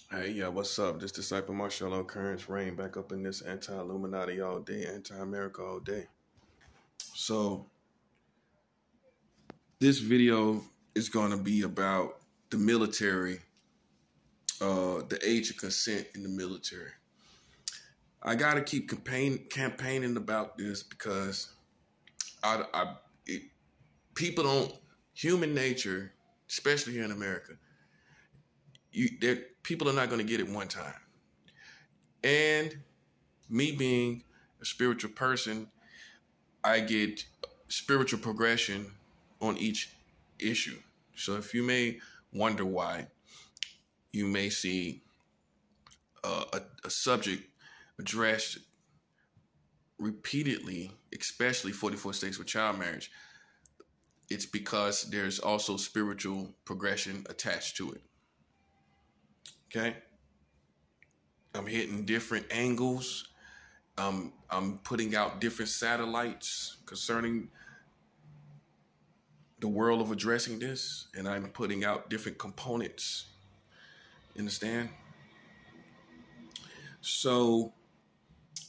Hey, yeah, what's up? This Disciple Marshall Occurrence reign back up in this anti-Illuminati all day, anti-America all day. So this video is going to be about the military, the age of consent in the military. I got to keep campaigning about this because people don't, human nature, especially here in America, people are not going to get it one time. And me being a spiritual person, I get spiritual progression on each issue. So if you may wonder why, you may see a subject addressed repeatedly, especially 44 states with child marriage, it's because there's also spiritual progression attached to it. Okay? I'm hitting different angles. I'm putting out different satellites concerning the world of addressing this, and I'm putting out different components. Understand? So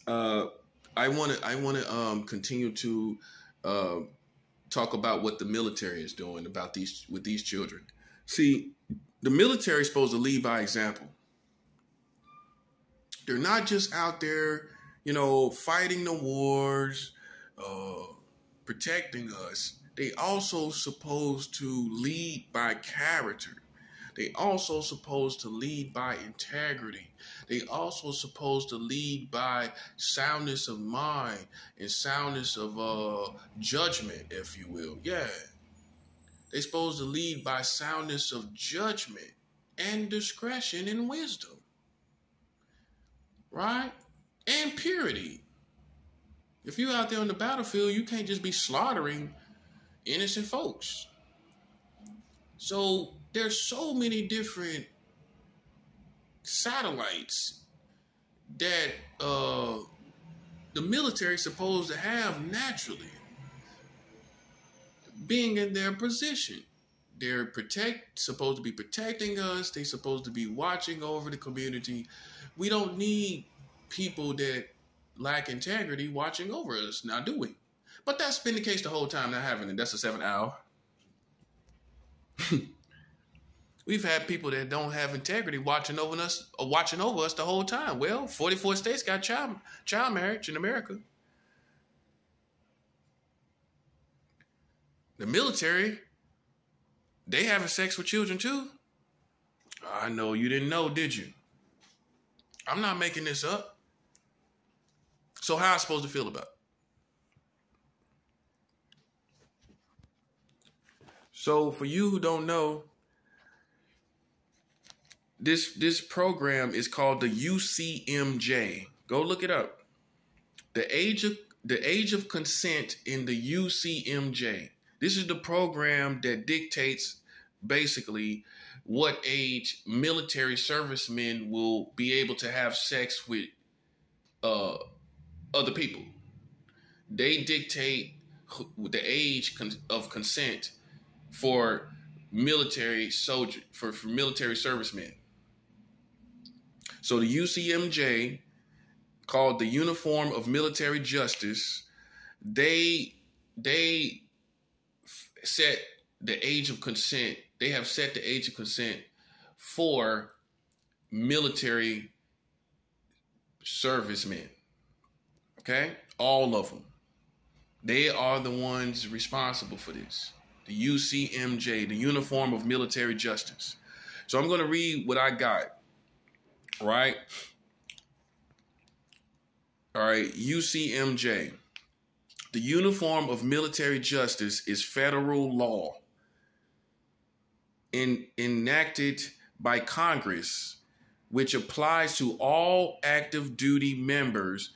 I want to continue to talk about what the military is doing about these children. See, the military is supposed to lead by example. They're not just out there, fighting the wars, protecting us. They also supposed to lead by character. They also supposed to lead by integrity. They also supposed to lead by soundness of mind and soundness of judgment, if you will. Yeah. They supposed to lead by soundness of judgment and discretion and wisdom. Right? And purity. If you're out there on the battlefield, you can't just be slaughtering innocent folks. So there's so many different satellites that the military is supposed to have naturally, being in their position. They're supposed to be protecting us. They're supposed to be watching over the community. We don't need people that lack integrity watching over us, now do we? But that's been the case the whole time, not having it. That's a 7th hour. We've had people that don't have integrity watching over us the whole time. Well, 44 states got child marriage in America. The military, they having sex with children too. I know you didn't know, did you? I'm not making this up. So how am I supposed to feel about it? So for you who don't know, this program is called the UCMJ. Go look it up. The age of consent in the UCMJ. This is the program that dictates basically what age military servicemen will be able to have sex with other people. They dictate the age of consent for military military servicemen. So the UCMJ, called the Uniform of Military Justice, they set the age of consent. They have set the age of consent for military servicemen. Okay? All of them. They are the ones responsible for this. The UCMJ, the Uniform of Military Justice. So I'm going to read what I got. Right? All right. UCMJ. The Uniform of Military Justice is federal law enacted by Congress, which applies to all active duty members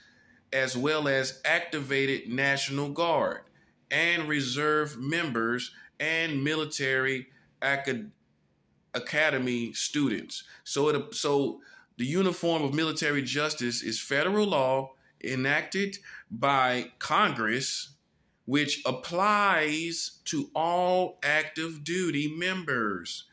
as well as activated National Guard and reserve members and military academy students. So the Uniform of Military Justice is federal law enacted by Congress, which applies to all active duty members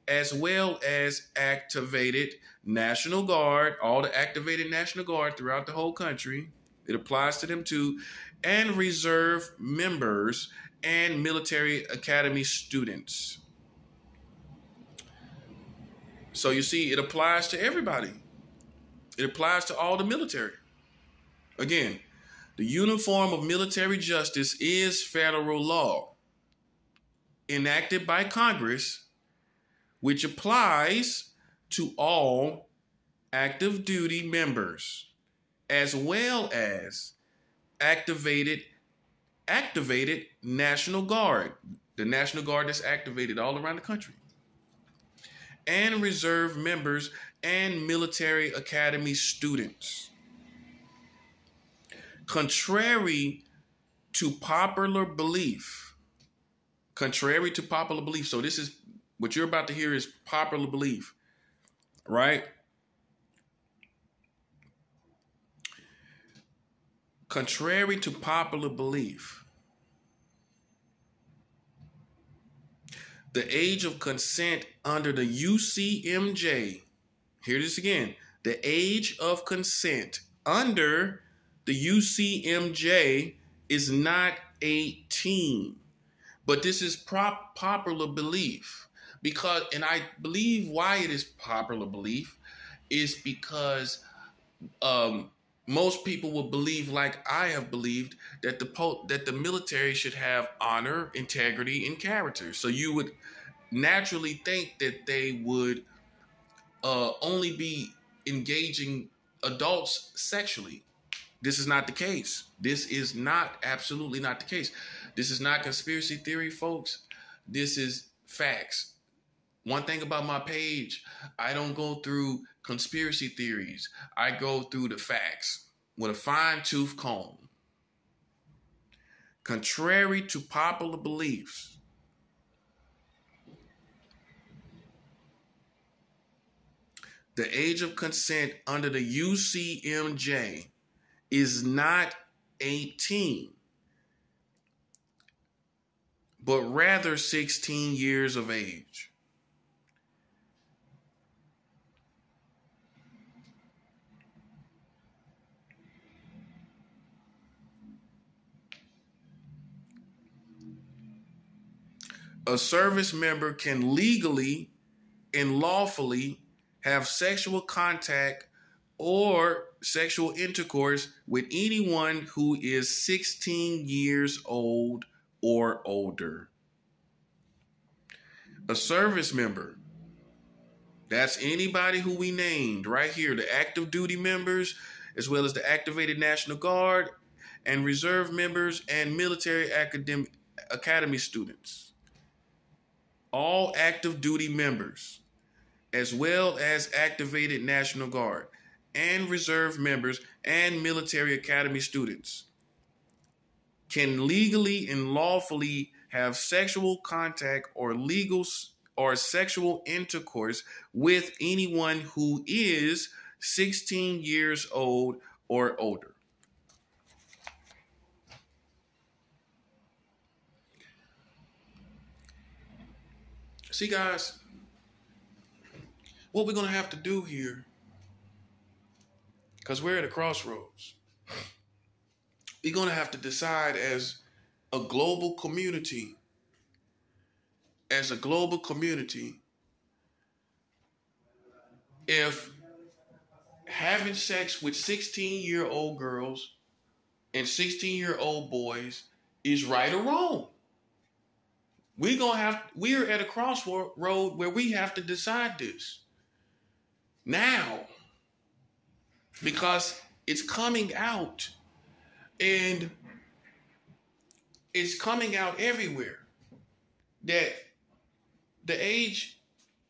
as well as activated National Guard, all the activated National Guard throughout the whole country. It applies to them too, and reserve members and military academy students. So you see, it applies to everybody. It applies to all the military. Again, the uniform of military justice is federal law enacted by Congress, which applies to all active duty members, as well as activated National Guard, the National Guard that's activated all around the country, and reserve members and military academy students. Contrary to popular belief, so this is what you're about to hear is popular belief, right? Contrary to popular belief, the age of consent under the UCMJ, hear this again, the age of consent under the UCMJ is not 18. But this is popular belief because, and I believe why it is popular belief is because most people will believe, like I have believed, that the military should have honor, integrity, and character. So you would naturally think that they would only be engaging adults sexually. This is not the case. This is absolutely not the case. This is not conspiracy theory, folks. This is facts. One thing about my page, I don't go through conspiracy theories. I go through the facts with a fine-tooth comb. Contrary to popular beliefs, the age of consent under the UCMJ is not 18, but rather 16 years of age. A service member can legally and lawfully have sexual contact or sexual intercourse with anyone who is 16 years old or older. A service member, that's anybody who we named right here, the active duty members, as well as the activated National Guard and reserve members and military academy students. All active duty members, as well as activated National Guard and reserve members and military academy students, can legally and lawfully have sexual contact or sexual intercourse with anyone who is 16 years old or older. See, guys, what we're going to have to do here, because we're at a crossroads, we're going to have to decide as a global community, if having sex with 16-year-old girls and 16-year-old boys is right or wrong. We're at a crossroad where we have to decide this now, because it's coming out, and it's coming out everywhere that the age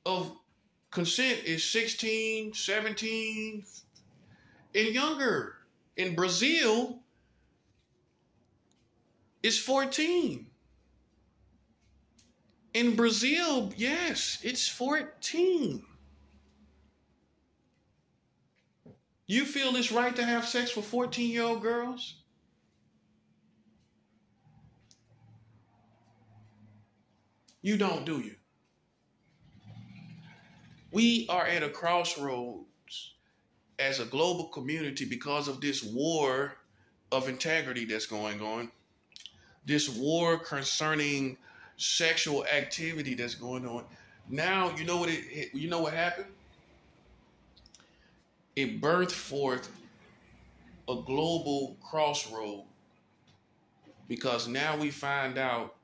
of consent is 16, 17, and younger. In Brazil, it's 14. In Brazil, yes, it's 14. You feel it's right to have sex with 14-year-old girls? You don't, do you? We are at a crossroads as a global community because of this war of integrity that's going on, this war concerning sexual activity that's going on. Now, you know what happened? It birthed forth a global crossroad because now we find out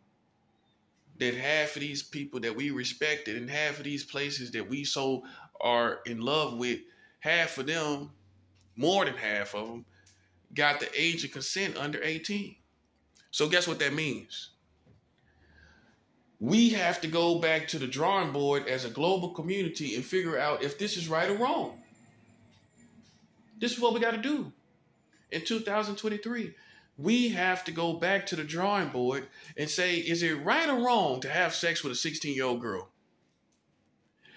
that half of these people that we respected and half of these places that we so are in love with, half of them, more than half of them, got the age of consent under 18. So guess what that means? We have to go back to the drawing board as a global community and figure out if this is right or wrong. This is what we got to do in 2023. We have to go back to the drawing board and say, is it right or wrong to have sex with a 16-year-old girl?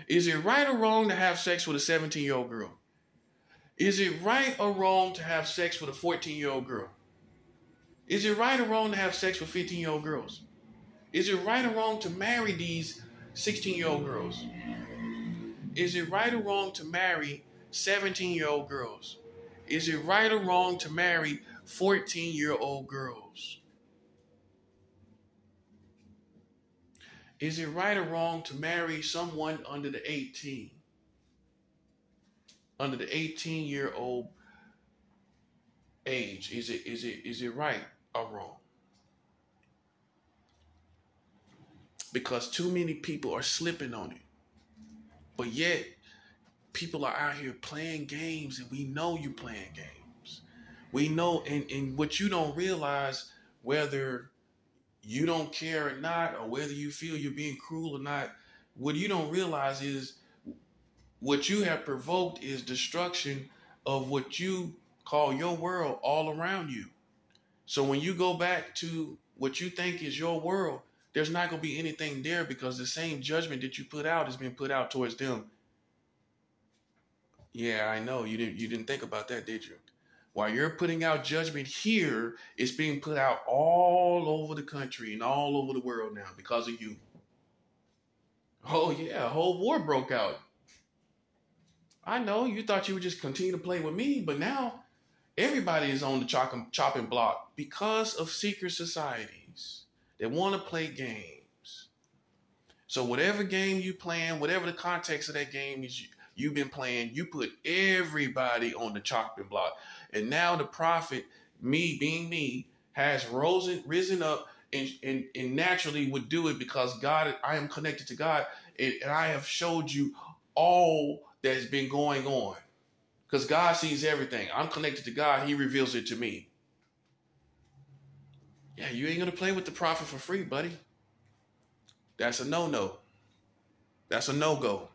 Is it right or wrong to have sex with a 17-year-old girl? Is it right or wrong to have sex with a 14-year-old girl? Is it right or wrong to have sex with 15-year-old girls? Is it right or wrong to marry these 16-year-old girls? Is it right or wrong to marry 17-year-old girls? Is it right or wrong to marry 14-year-old girls? Is it right or wrong to marry someone under the 18? Under the 18-year-old age? Is it right or wrong? Because too many people are slipping on it. But yet, people are out here playing games, and we know you're playing games. We know, and what you don't realize, whether you don't care or not, or whether you feel you're being cruel or not, what you don't realize is what you have provoked is destruction of what you call your world all around you. So when you go back to what you think is your world, there's not going to be anything there because the same judgment that you put out has been put out towards them. Yeah, I know. You didn't think about that, did you? While you're putting out judgment here, it's being put out all over the country and all over the world now because of you. Oh, yeah, a whole war broke out. I know you thought you would just continue to play with me, but now everybody is on the chopping block because of secret societies that want to play games. So whatever game you playing, whatever the context of that game is you've been playing, you put everybody on the chopping block. And now the prophet, me being me, has risen up and naturally would do it because God, I am connected to God, and I have showed you all that's been going on. Because God sees everything. I'm connected to God. He reveals it to me. Yeah, you ain't going to play with the prophet for free, buddy. That's a no-no. That's a no-go.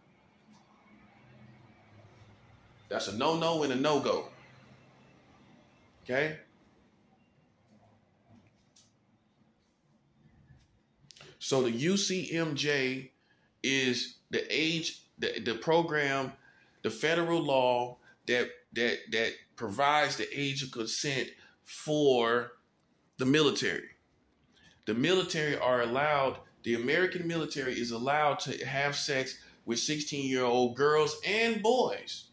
That's a no-no and a no-go. Okay? So the UCMJ is the age, the program, the federal law that provides the age of consent for the military. The military are allowed, the American military is allowed to have sex with 16-year-old girls and boys.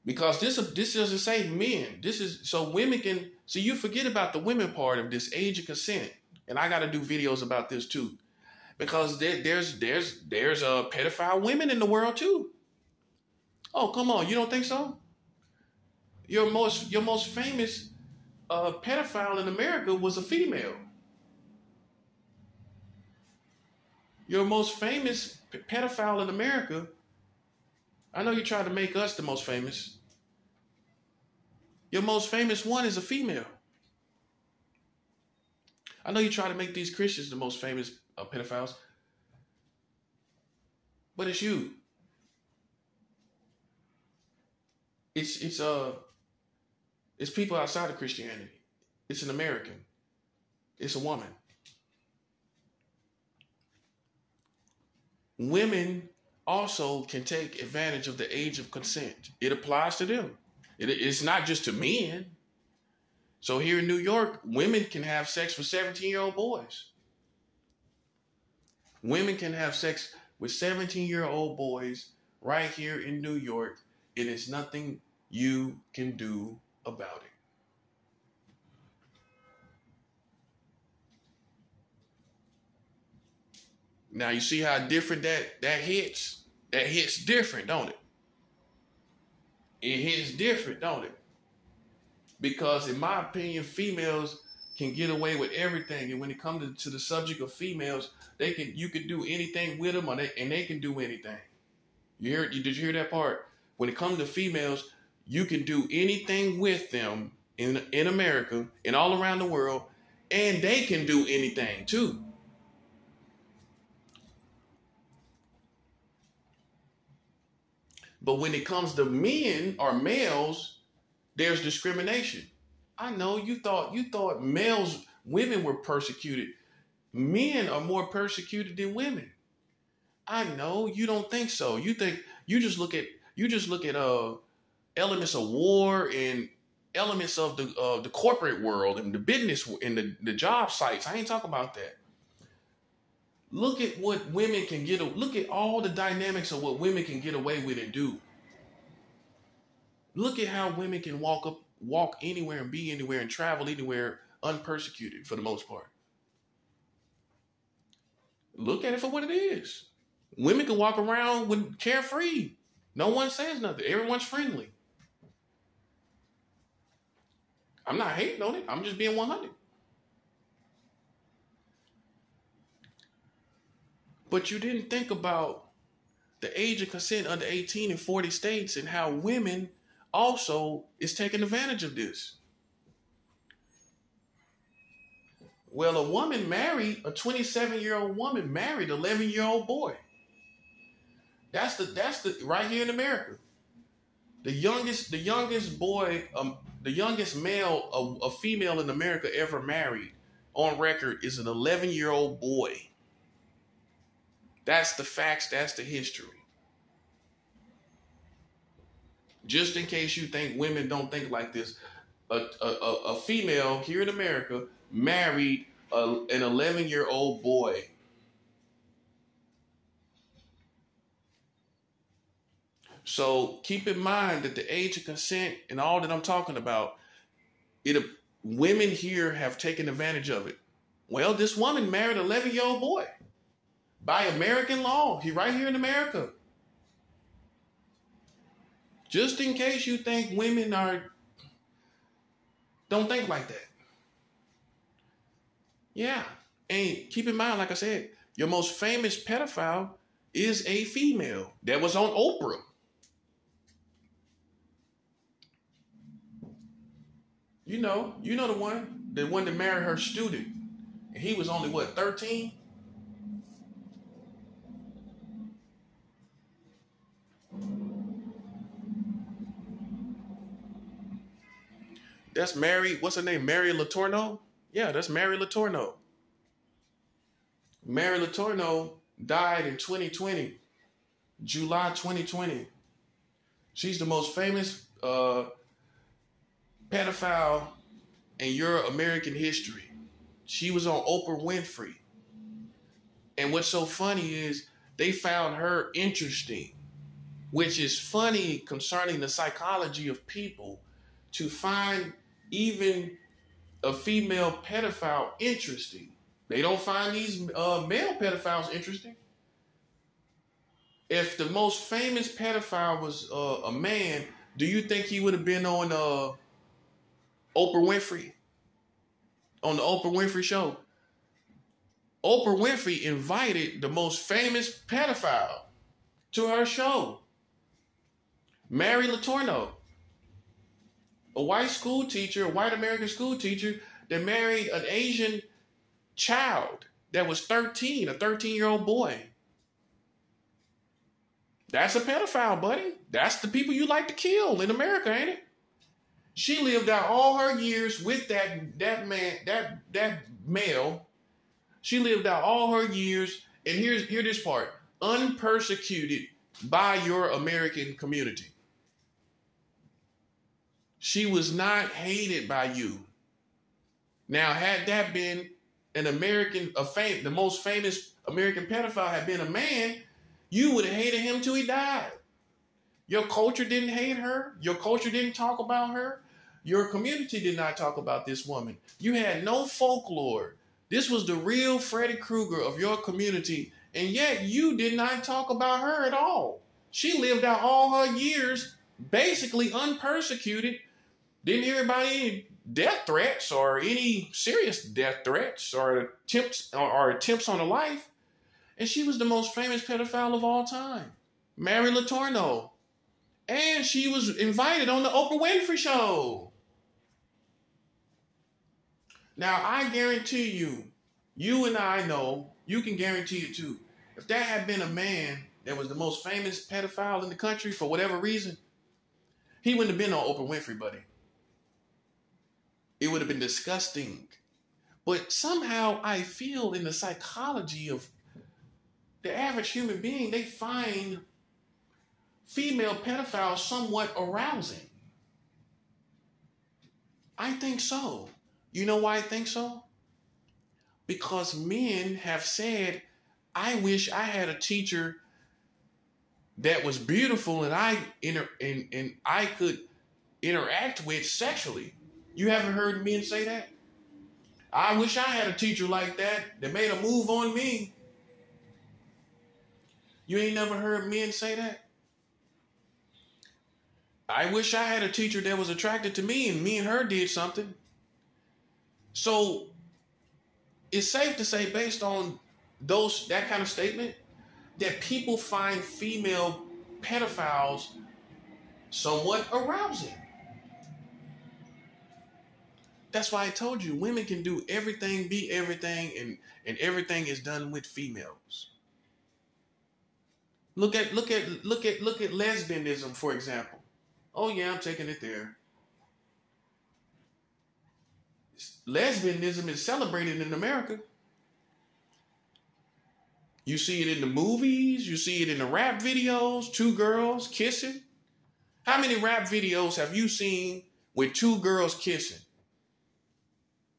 Because this doesn't say men. This is so women can, so you forget about the women part of this age of consent. And I got to do videos about this too. Because there's pedophile women in the world too. Oh, come on, you don't think so? Your most famous pedophile in America was a female. Your most famous pedophile in America, I know you try to make us the most famous. Your most famous one is a female. I know you try to make these Christians the most famous pedophiles, but it's you. It's people outside of Christianity. It's an American. It's a woman. Women also can take advantage of the age of consent. It applies to them. It's not just to men. So here in New York, women can have sex with 17-year-old boys. Women can have sex with 17-year-old boys right here in New York, and it's nothing you can do about it. Now you see how different that hits? That hits different, don't it? It hits different, don't it? Because in my opinion, females can get away with everything. And when it comes to the subject of females, you can do anything with them, and they can do anything. Did you hear that part? When it comes to females, you can do anything with them in America and all around the world, and they can do anything too. But when it comes to men or males, there's discrimination. I know you thought women were persecuted. Men are more persecuted than women. I know you don't think so. You just look at elements of war and elements of the corporate world and the business and the job sites. I ain't talking about that. Look at what women can get. Look at all the dynamics of what women can get away with and do. Look at how women can walk anywhere and be anywhere and travel anywhere unpersecuted for the most part. Look at it for what it is. Women can walk around with carefree. No one says nothing. Everyone's friendly. I'm not hating on it. I'm just being 100. But you didn't think about the age of consent under 18 in 40 states and how women also is taking advantage of this. Well, a 27-year-old woman married an 11-year-old boy. That's the right here in America. The youngest male a female in America ever married on record is an 11-year-old boy. That's the facts. That's the history. Just in case you think women don't think like this, a female here in America married an 11-year-old boy. So keep in mind that the age of consent and all that I'm talking about, women here have taken advantage of it. Well, this woman married an 11-year-old boy by American law. He's right here in America. Just in case you think women don't think like that. Yeah. And keep in mind, like I said, your most famous pedophile is a female that was on Oprah. You know the one that married her student. And he was only, 13? That's Mary, what's her name? Mary Letourneau? Yeah, that's Mary Letourneau. Mary Letourneau died in 2020, July 2020. She's the most famous pedophile in your American history. She was on Oprah Winfrey. And what's so funny is they found her interesting, which is funny concerning the psychology of people to find even a female pedophile interesting. They don't find these male pedophiles interesting. If the most famous pedophile was a man, do you think he would have been on Oprah Winfrey? On the Oprah Winfrey Show? Oprah Winfrey invited the most famous pedophile to her show. Mary Letourneau. A white school teacher, a white American school teacher that married an Asian child that was 13, a 13-year-old boy. That's a pedophile, buddy. That's the people you like to kill in America, ain't it? She lived out all her years with that male. She lived out all her years, and hear this part, unpersecuted by your American community. She was not hated by you. Now, had that been an American, the most famous American pedophile had been a man, You would have hated him till he died. Your culture didn't hate her. Your culture didn't talk about her. Your community did not talk about this woman. You had no folklore. This was the real Freddy Krueger of your community, and yet you did not talk about her at all. She lived out all her years basically unpersecuted. Didn't hear about any death threats or any serious death threats or attempts on her life. And she was the most famous pedophile of all time, Mary Letourneau. And she was invited on the Oprah Winfrey Show. Now, I guarantee you, you and I know, you can guarantee it too. If that had been a man that was the most famous pedophile in the country for whatever reason, he wouldn't have been on Oprah Winfrey, buddy. It would have been disgusting. But somehow I feel in the psychology of the average human being, they find female pedophiles somewhat arousing. I think so. You know why I think so? Because men have said, I wish I had a teacher that was beautiful and I could interact with sexually. You haven't heard men say that? I wish I had a teacher like that made a move on me. You ain't never heard men say that? I wish I had a teacher that was attracted to me and me and her did something. So it's safe to say, based on that kind of statement, that people find female pedophiles somewhat arousing. That's why I told you women can do everything, be everything, and everything is done with females. Look at lesbianism, for example. Oh yeah, I'm taking it there. Lesbianism is celebrated in America. You see it in the movies, you see it in the rap videos, two girls kissing. How many rap videos have you seen with two girls kissing?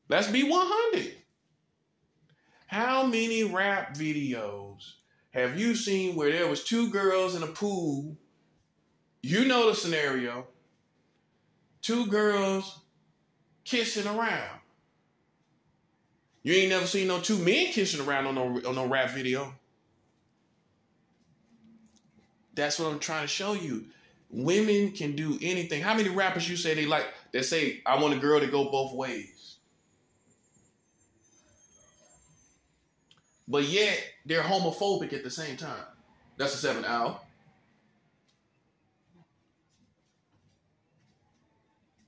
Let's be 100. How many rap videos have you seen where there was two girls in a pool? You know the scenario. Two girls kissing around. You ain't never seen no two men kissing around on no rap video. That's what I'm trying to show you. Women can do anything. How many rappers you say they like that say, I want a girl to go both ways? But yet, they're homophobic at the same time. That's the 7th hour.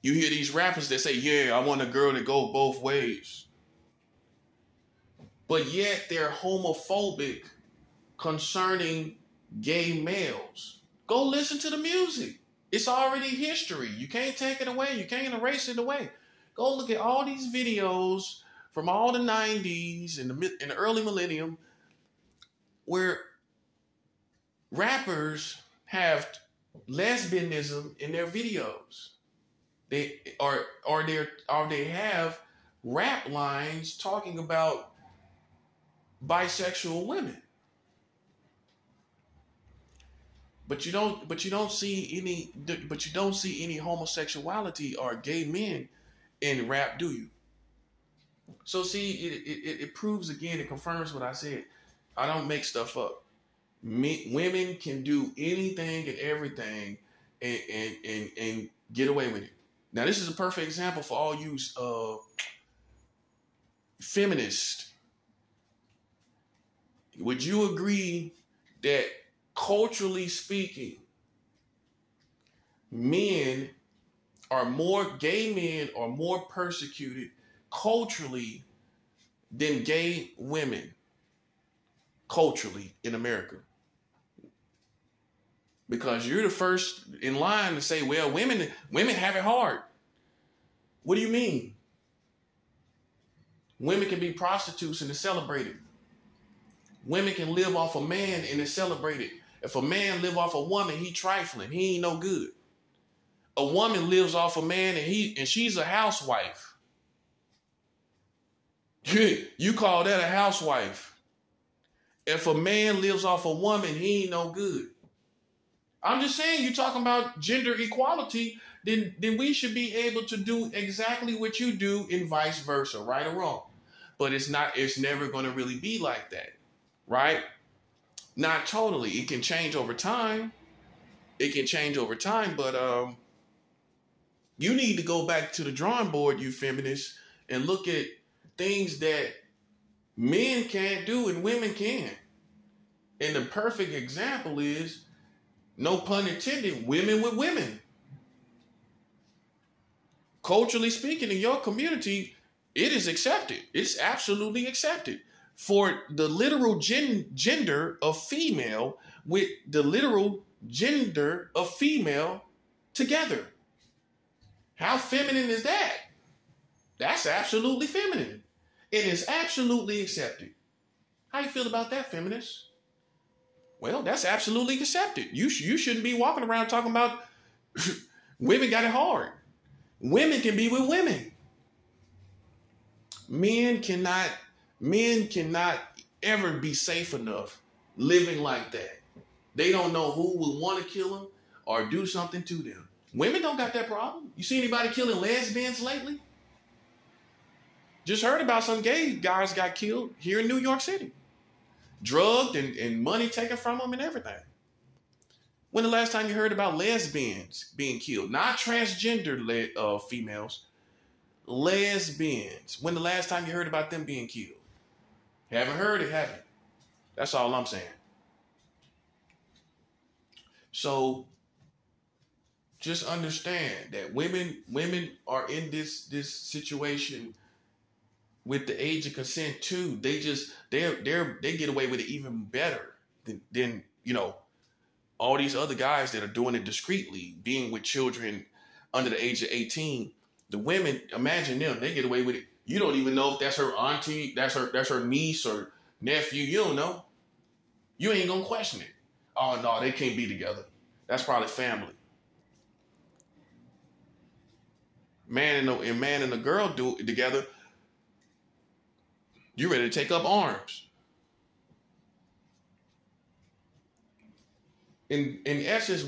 You hear these rappers that say, yeah, I want a girl to go both ways. But yet, they're homophobic concerning gay males. Go listen to the music. It's already history. You can't take it away. You can't erase it away. Go look at all these videos from all the 90s and the early millennium where rappers have lesbianism in their videos. They have rap lines talking about bisexual women. But you don't see any homosexuality or gay men in rap, do you? So see, it proves again, it confirms what I said. I don't make stuff up. Women can do anything and everything and get away with it. Now, this is a perfect example for all you feminists. Would you agree that culturally speaking, gay men are more persecuted culturally than gay women culturally in America? Because you're the first in line to say, well, women have it hard. What do you mean? Women can be prostitutes and it's celebrated. Women can live off a man and it's celebrated. If a man live off a woman, he trifling. He ain't no good. A woman lives off a man and she's a housewife. You call that a housewife. If a man lives off a woman, he ain't no good. I'm just saying, you're talking about gender equality, then we should be able to do exactly what you do and vice versa, right or wrong. But it's never going to really be like that, right? Not totally. It can change over time. It can change over time, but you need to go back to the drawing board, you feminists, and look at things that men can't do and women can. And the perfect example is, no pun intended, women with women. Culturally speaking, in your community, it is accepted. It's absolutely accepted for the literal gender of female with the literal gender of female together. How feminine is that? That's absolutely feminine. It is absolutely accepted. How you feel about that, feminists? Well, that's absolutely accepted. You shouldn't be walking around talking about women got it hard. Women can be with women. Men cannot ever be safe enough living like that. They don't know who would want to kill them or do something to them. Women don't got that problem. You see anybody killing lesbians lately? Just heard about some gay guys got killed here in New York City. Drugged and money taken from them and everything. When the last time you heard about lesbians being killed? Not transgender females. Lesbians. When the last time you heard about them being killed? Haven't heard it, haven't. That's all I'm saying. So just understand that women are in this situation with the age of consent too. They get away with it even better than all these other guys that are doing it discreetly, being with children under the age of 18. The women, imagine them, they get away with it. You don't even know if that's her auntie, that's her niece or nephew. You don't know. You ain't gonna question it. Oh no, they can't be together. That's probably family. Man and a girl do it together. You ready to take up arms? In essence,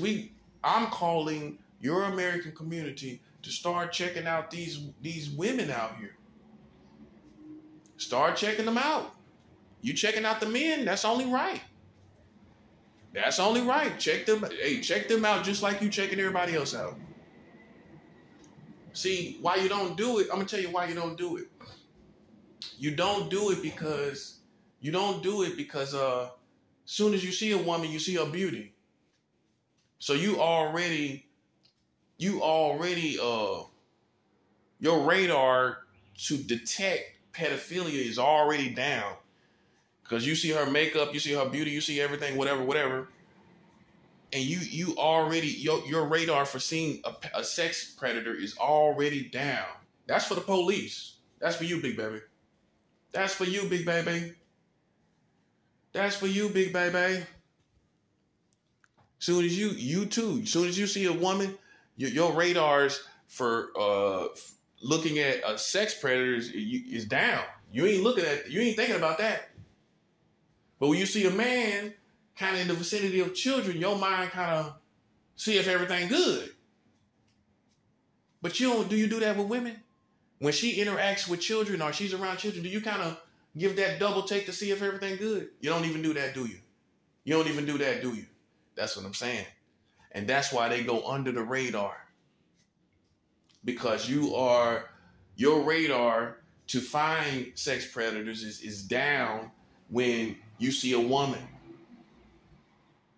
I'm calling your American community to start checking out these women out here. Start checking them out. You checking out the men, that's only right. That's only right. Check them out just like you checking everybody else out. See, why you don't do it, I'm gonna tell you why you don't do it. You don't do it because soon as you see a woman, you see her beauty. So you already your radar to detect pedophilia is already down. Because you see her makeup, you see her beauty, you see everything, whatever. And you already, your radar for seeing a sex predator is already down. That's for the police. That's for you, big baby. That's for you, big baby. That's for you, big baby. Soon as soon as you see a woman, your radars for looking at a sex predator is down. You ain't thinking about that. But when you see a man kind of in the vicinity of children, your mind kind of see if everything good. But do you do that with women? When she interacts with children or she's around children, do you kind of give that double take to see if everything good? You don't even do that, do you? You don't even do that, do you? That's what I'm saying. And that's why they go under the radar. Because your radar to find sex predators is down when you see a woman.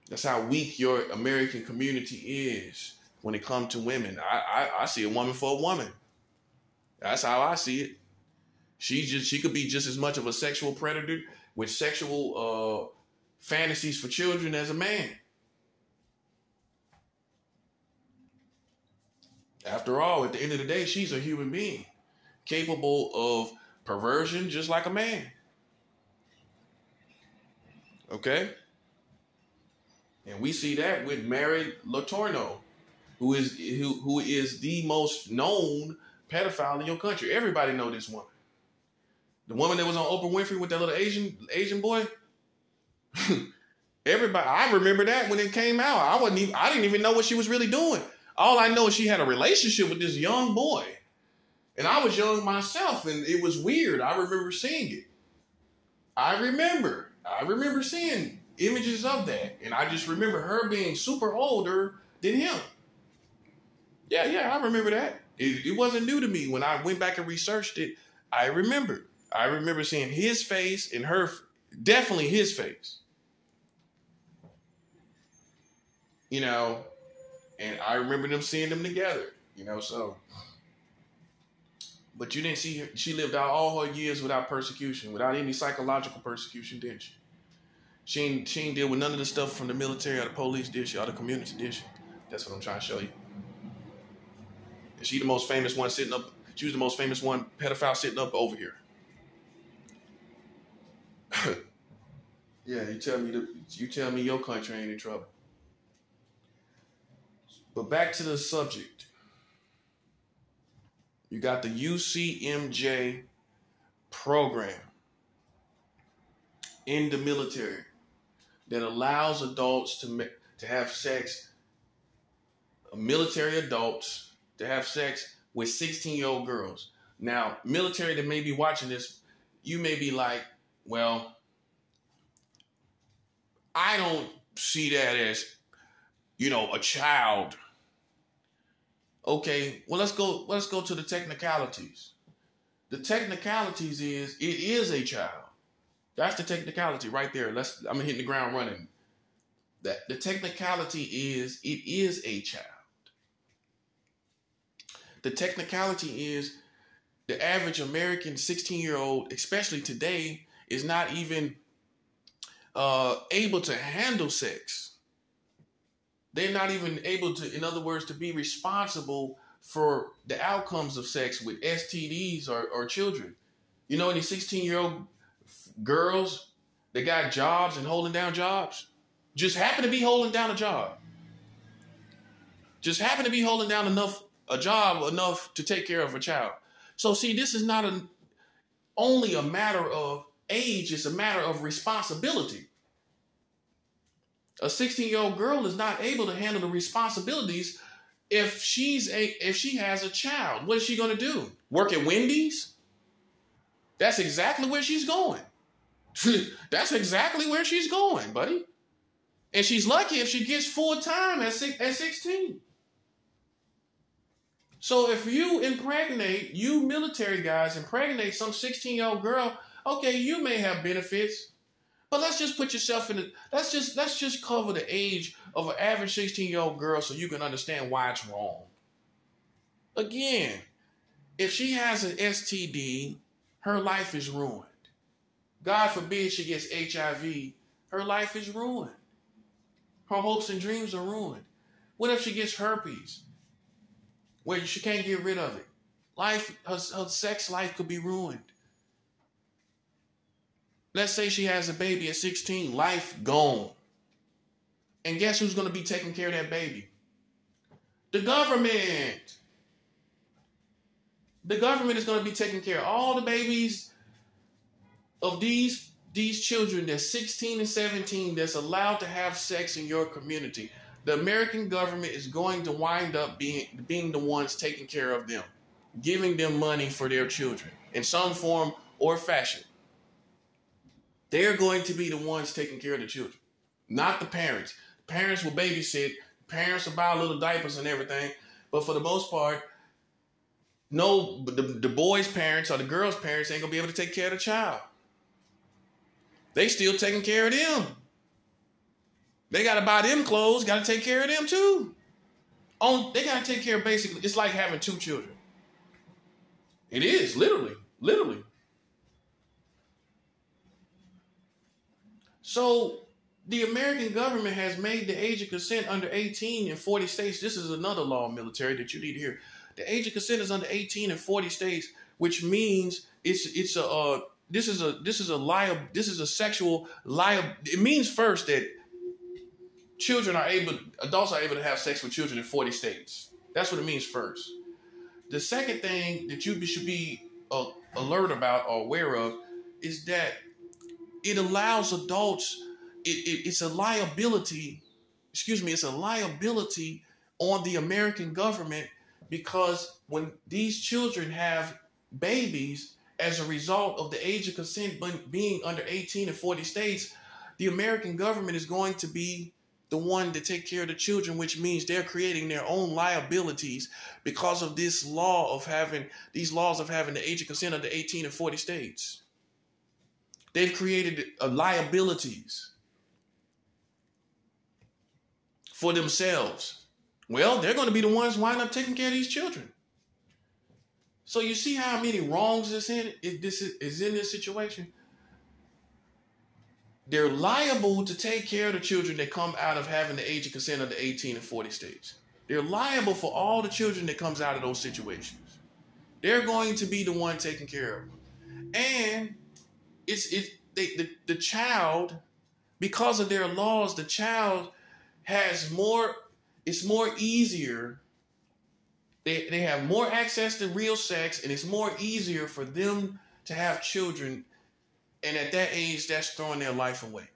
That's how weak your American community is when it comes to women. I see a woman for a woman. That's how I see it. She could be just as much of a sexual predator with sexual fantasies for children as a man. After all, at the end of the day, she's a human being capable of perversion just like a man. Okay? And we see that with Mary Letourneau, who is the most known pedophile in your country. Everybody know this woman. The woman that was on Oprah Winfrey with that little Asian boy. Everybody, I remember that when it came out. I didn't even know what she was really doing. All I know is she had a relationship with this young boy. And I was young myself, and it was weird. I remember seeing it. I remember seeing images of that. And I just remember her being super older than him. Yeah, I remember that. It wasn't new to me. When I went back and researched it, I remember seeing his face and definitely his face. You know, and I remember them seeing them together, you know, so. But you didn't see her. She lived out all her years without persecution, without any psychological persecution, didn't she? She ain't deal with none of the stuff from the military or the police, did she? Or the community, did she? That's what I'm trying to show you. And she the most famous one sitting up. She was the most famous one, pedophile sitting up over here. Yeah, you tell me your country ain't in trouble. But back to the subject. You got the UCMJ program in the military that allows adults to have sex, military adults to have sex with 16-year-old girls. Now, military that may be watching this, you may be like, well, I don't see that as, you know, a child. Okay, well, let's go to the technicalities. The technicalities is it is a child. That's the technicality right there. I'm hitting the ground running. The technicality is it is a child. The technicality is the average American 16-year-old, especially today, is not even able to handle sex. They're not even able to, in other words, to be responsible for the outcomes of sex with STDs or children. You know any 16-year-old girls that got jobs and holding down jobs? Just happen to be holding down a job. Just happen to be holding down a job enough to take care of a child. So see, this is not only a matter of age, it's a matter of responsibility. A 16-year-old girl is not able to handle the responsibilities if she has a child. What is she going to do? Work at Wendy's? That's exactly where she's going. That's exactly where she's going, buddy. And she's lucky if she gets full time at 16. So if you military guys impregnate some 16-year-old girl, okay, you may have benefits. But let's just put yourself in let's just cover the age of an average 16-year-old girl so you can understand why it's wrong. Again, if she has an STD, her life is ruined. God forbid she gets HIV, her life is ruined. Her hopes and dreams are ruined. What if she gets herpes? Where she can't get rid of it. Her sex life could be ruined. Let's say she has a baby at 16, life gone. And guess who's going to be taking care of that baby? The government. The government is going to be taking care of all the babies of these children that's 16 and 17 that's allowed to have sex in your community. The American government is going to wind up being the ones taking care of them, giving them money for their children in some form or fashion. They're going to be the ones taking care of the children, not the parents. Parents will babysit. Parents will buy little diapers and everything. But for the most part, no, the boys' parents or the girls' parents ain't going to be able to take care of the child. They still taking care of them. They got to buy them clothes, got to take care of them too. They got to take care of basically, it's like having two children. It is, literally. So the American government has made the age of consent under 18 in 40 states. This is another law, military, that you need to hear. The age of consent is under 18 in 40 states, which means this is a sexual liability. It means first that adults are able to have sex with children in 40 states. That's what it means first. The second thing that you should be alert about or aware of is that it allows adults it's a liability. Excuse me, it's a liability on the American government, because when these children have babies as a result of the age of consent being under 18 in 40 states, the American government is going to be the one to take care of the children, which means they're creating their own liabilities because of these laws of having the age of consent under 18 in 40 states. They've created liabilities for themselves. Well, they're going to be the ones winding up taking care of these children. So you see how many wrongs is in this situation? They're liable to take care of the children that come out of having the age of consent under 18 in 40 states. They're liable for all the children that comes out of those situations. They're going to be the one taking care of them. And the child, because of their laws, the child has more, it's more easier. They have more access to real sex, and it's more easier for them to have children. And at that age, that's throwing their life away.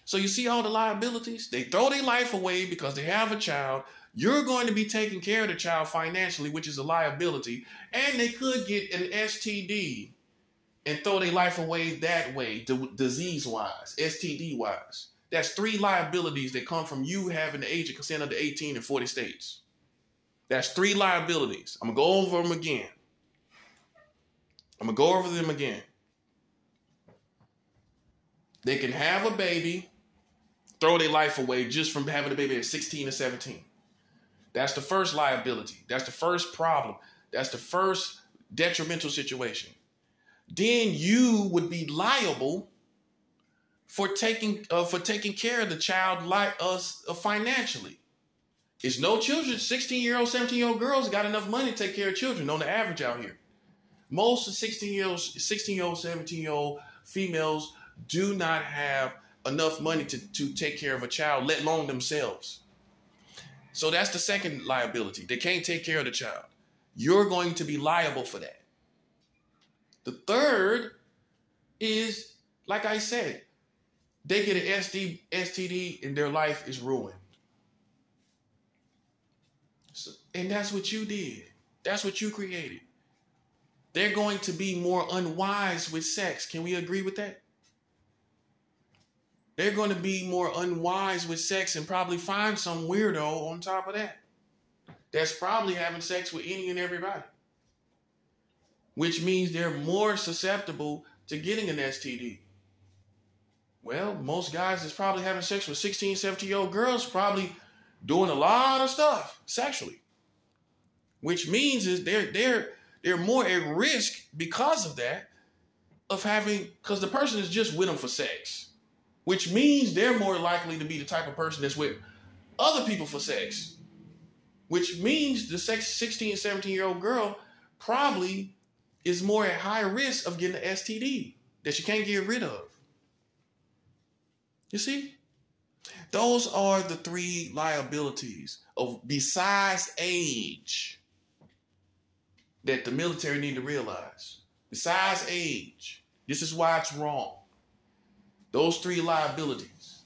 So you see all the liabilities? They throw their life away because they have a child. You're going to be taking care of the child financially, which is a liability. And they could get an STD and throw their life away that way, disease-wise, STD-wise. That's 3 liabilities that come from you having the age of consent under 18 in 40 states. That's 3 liabilities. I'm going to go over them again. They can have a baby, throw their life away just from having a baby at 16 or 17. That's the first liability. That's the first problem. That's the first detrimental situation. Then you would be liable for taking care of the child financially. It's no children. 16-year-old, 17-year-old girls got enough money to take care of children on the average out here. Most of 16-year-old, 17-year-old females do not have enough money to take care of a child, let alone themselves. So that's the second liability. They can't take care of the child. You're going to be liable for that. The third is, like I said, they get an STD and their life is ruined. And that's what you did. That's what you created. They're going to be more unwise with sex. Can we agree with that? They're going to be more unwise with sex and probably find some weirdo on top of that that's probably having sex with any and everybody, which means they're more susceptible to getting an STD. Well, most guys that's probably having sex with 16, 17-year-old girls probably doing a lot of stuff sexually, which means is they're more at risk because of that, because the person is just with them for sex. Which means they're more likely to be the type of person that's with other people for sex. Which means the 16 and 17-year-old girl probably is more at high risk of getting an STD that she can't get rid of. You see? Those are the 3 liabilities besides age that the military need to realize. Besides age. This is why it's wrong. Those 3 liabilities.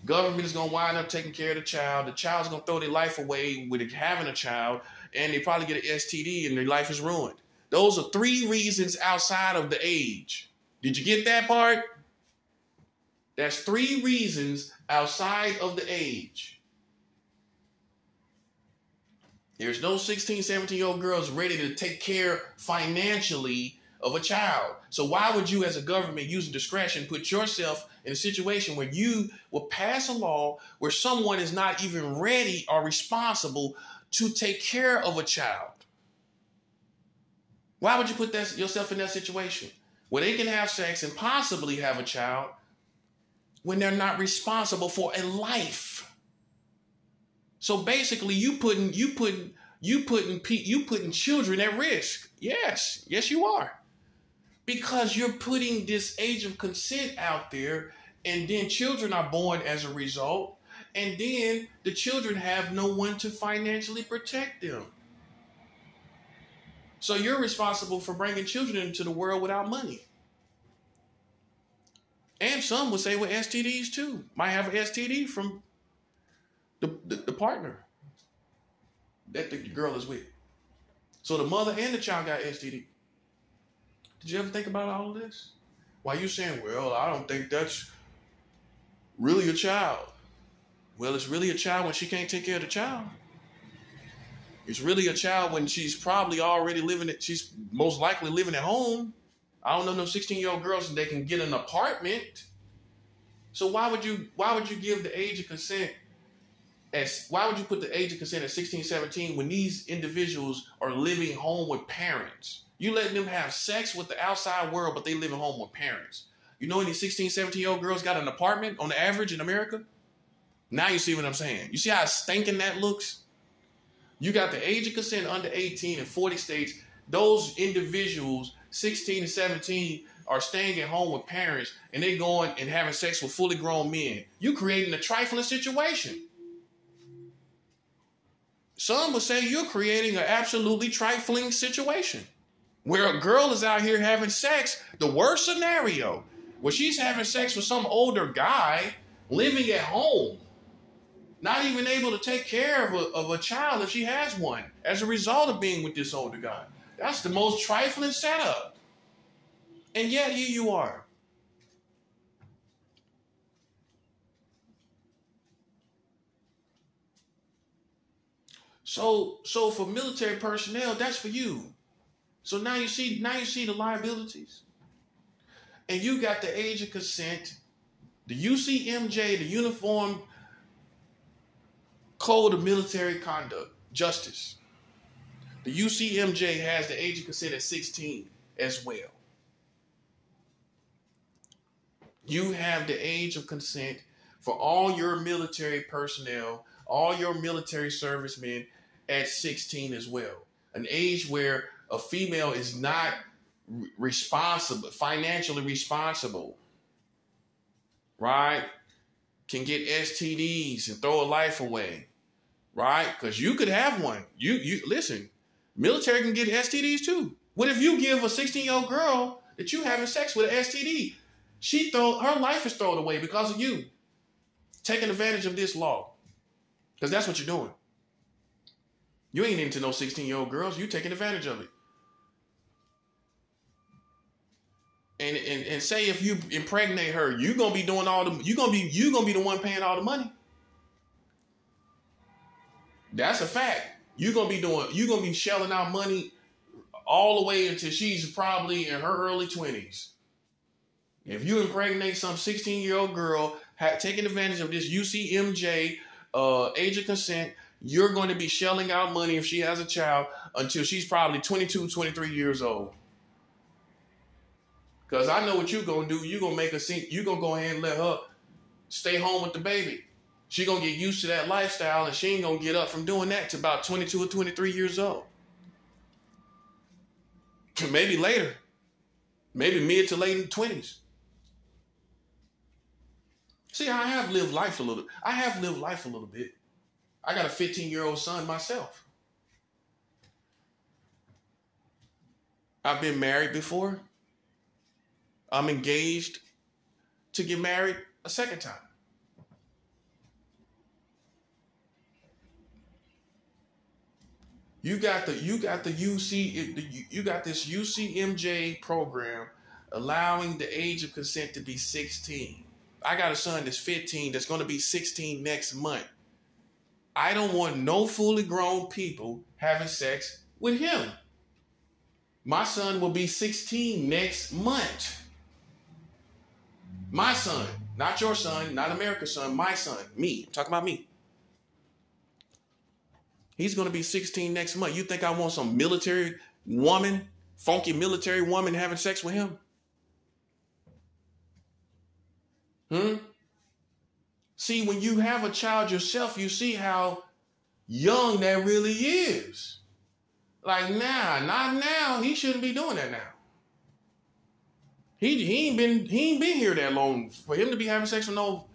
Government is going to wind up taking care of the child. The child's going to throw their life away with having a child, and they probably get an STD and their life is ruined. Those are 3 reasons outside of the age. Did you get that part? That's 3 reasons outside of the age. There's no 16, 17-year-old girls ready to take care financially of a child. So why would you as a government using discretion put yourself in a situation where you will pass a law where someone is not even ready or responsible to take care of a child? Why would you put yourself in that situation where they can have sex and possibly have a child when they're not responsible for a life? So basically you putting children at risk. Yes, you are. Because you're putting this age of consent out there, and then children are born as a result, and then the children have no one to financially protect them. So you're responsible for bringing children into the world without money. And some would say with STDs too. Might have an STD from the partner that the girl is with. So the mother and the child got STD. Did you ever think about all of this? Why you saying, well, I don't think that's really a child. Well, it's really a child when she can't take care of the child. It's really a child when she's probably already she's most likely living at home. I don't know no 16-year-old girls and they can get an apartment. So why would you give the age of consent why would you put the age of consent at 16, 17 when these individuals are living home with parents? You letting them have sex with the outside world, but they living home with parents. You know any 16, 17-year-old girls got an apartment on the average in America? Now you see what I'm saying. You see how stinking that looks? You got the age of consent under 18 in 40 states. Those individuals, 16 and 17, are staying at home with parents, and they going and having sex with fully grown men. You creating a trifling situation. Some would say you're creating an absolutely trifling situation where a girl is out here having sex, the worst scenario, where she's having sex with some older guy living at home, not even able to take care of a child if she has one as a result of being with this older guy. That's the most trifling setup. And yet here you are. So for military personnel, that's for you. So now you see the liabilities. And you got the age of consent, the UCMJ, the Uniform Code of Military Conduct, Justice. The UCMJ has the age of consent at 16 as well. You have the age of consent for all your military personnel, all your military servicemen at 16 as well. An age where a female is not responsible, financially responsible, right? Can get STDs and throw a life away, right? Because you could have one. You listen, military can get STDs too. What if you give a 16-year-old girl that you having sex with an STD? Her life is thrown away because of you taking advantage of this law. Because that's what you're doing. You ain't into no 16-year-old girls. You taking advantage of it. And say if you impregnate her, you're gonna be doing you're gonna be the one paying all the money. That's a fact. You're gonna be shelling out money all the way until she's probably in her early 20s. If you impregnate some 16-year-old girl taking advantage of this UCMJ age of consent, you're going to be shelling out money if she has a child until she's probably 22, 23 years old. Because I know what you're going to do. You're going to make her think, you're going to go ahead and let her stay home with the baby. She's going to get used to that lifestyle, and she ain't going to get up from doing that to about 22 or 23 years old. Maybe later. Maybe mid to late 20s. See, I have lived life a little bit. I got a 15-year-old son myself. I've been married before. I'm engaged to get married a second time. You got this UCMJ program allowing the age of consent to be 16. I got a son that's 15 that's going to be 16 next month. I don't want no fully grown people having sex with him. My son will be 16 next month. My son, not your son, not America's son, my son, me. I'm talking about me. He's going to be 16 next month. You think I want some military woman, funky military woman having sex with him? See, when you have a child yourself, you see how young that really is. Like, nah, not now. He shouldn't be doing that now. He ain't been here that long for him to be having sex with no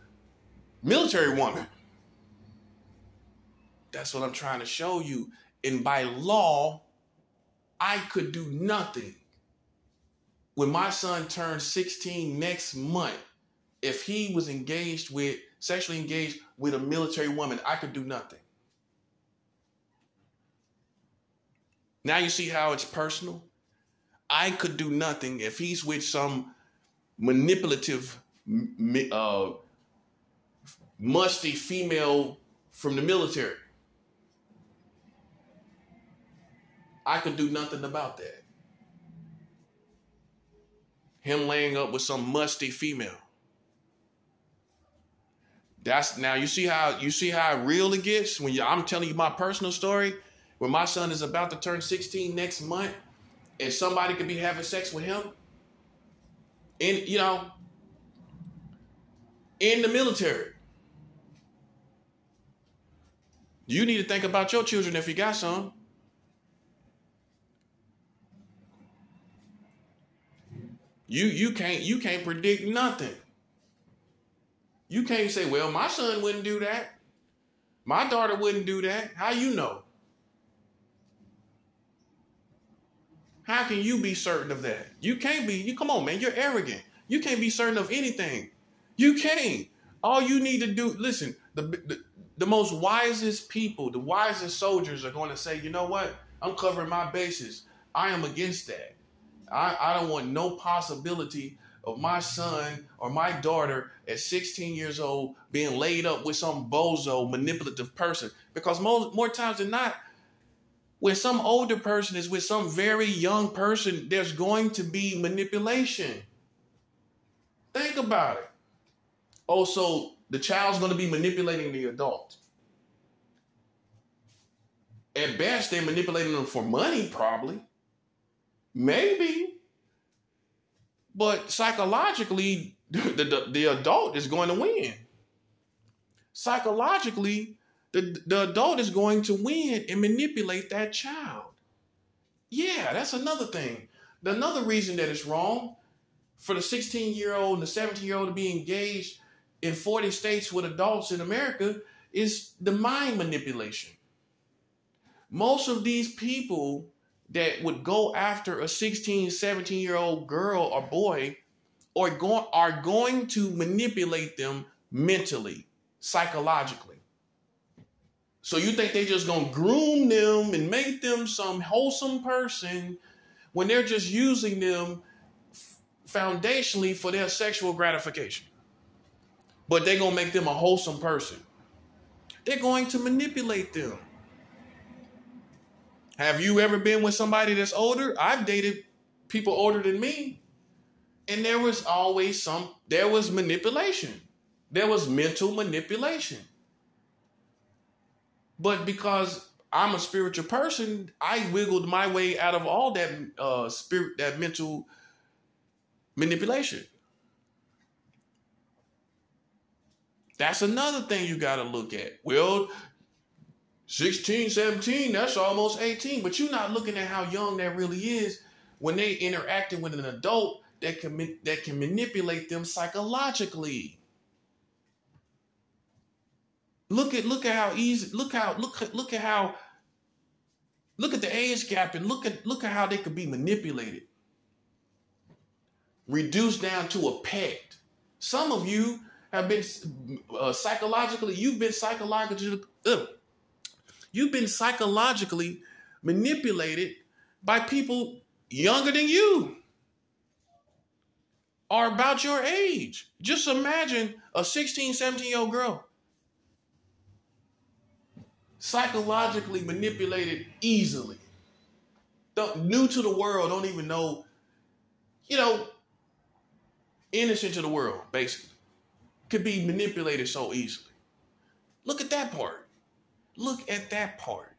military woman. That's what I'm trying to show you. And by law, I could do nothing. When my son turns 16 next month, if he was sexually engaged with a military woman, I could do nothing. Now you see how it's personal? I could do nothing if he's with some manipulative, musty female from the military. I could do nothing about that. Him laying up with some musty female. Now you see how real it gets when I'm telling you my personal story. When my son is about to turn 16 next month, and somebody could be having sex with him, in the military. You need to think about your children if you got some. You can't predict nothing. You can't say, well, my son wouldn't do that. My daughter wouldn't do that. How you know? How can you be certain of that? You can't be. Come on, man. You're arrogant. You can't be certain of anything. You can't. All you need to do, listen, the most wisest people, the wisest soldiers are going to say, you know what? I'm covering my bases. I am against that. I don't want no possibility of my son or my daughter at 16 years old being laid up with some bozo manipulative person. Because more times than not, when some older person is with some very young person, there's going to be manipulation. Think about it. Oh, so the child's going to be manipulating the adult. At best, they're manipulating them for money, probably. Maybe. But psychologically, the adult is going to win. Psychologically, the adult is going to win and manipulate that child. Yeah, that's another thing. Another reason that it's wrong for the 16-year-old and the 17-year-old to be engaged in 40 states with adults in America is the mind manipulation. Most of these people that would go after a 16, 17-year-old girl or boy are going to manipulate them mentally, psychologically. So you think they just gonna groom them and make them some wholesome person when they're just using them foundationally for their sexual gratification. But they're gonna make them a wholesome person. They're going to manipulate them. Have you ever been with somebody that's older? I've dated people older than me. And there was manipulation. There was mental manipulation. But because I'm a spiritual person, I wiggled my way out of all that that mental manipulation. That's another thing you got to look at. Well, 16, 17, that's almost 18. But you're not looking at how young that really is when they interacting with an adult that can manipulate them psychologically. Look at how easy. Look at the age gap and look at how they could be manipulated, reduced down to a pet. Some of you have been psychologically manipulated by people younger than you or about your age. Just imagine a 16, 17-year-old girl psychologically manipulated easily. New to the world, don't even know, innocent to the world, basically. Could be manipulated so easily. Look at that part. Look at that part.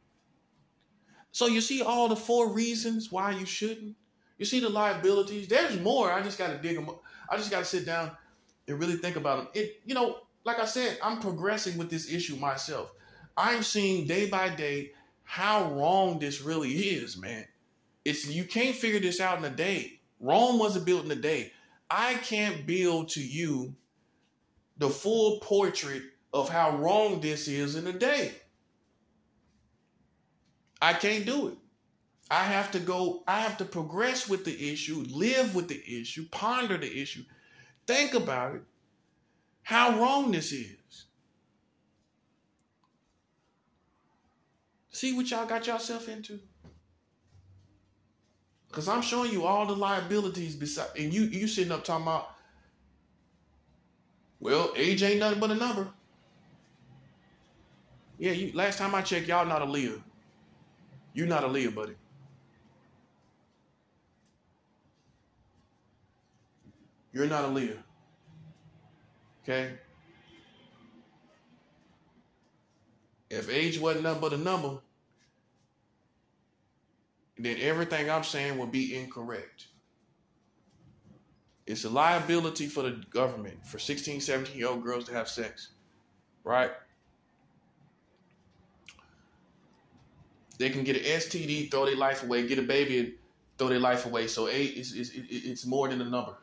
So you see all the 4 reasons why you shouldn't? You see the liabilities? There's more. I just got to dig them up. I just got to sit down and really think about them. Like I said, I'm progressing with this issue myself. I'm seeing day by day how wrong this really is, man. You can't figure this out in a day. Rome wasn't built in a day. I can't build to you the full portrait of how wrong this is in a day. I can't do it. I have to progress with the issue, live with the issue, ponder the issue, think about it, how wrong this is. See what y'all got yourself into? Because I'm showing you all the liabilities beside, and you sitting up talking about, well, age ain't nothing but a number. Yeah, last time I checked, y'all not a Leah. You not a Leah, buddy. You're not a Leah. Okay? If age wasn't nothing but a number, then everything I'm saying would be incorrect. It's a liability for the government for 16, 17-year-old girls to have sex, right? They can get an STD, throw their life away, get a baby, and throw their life away. So age it's more than a number.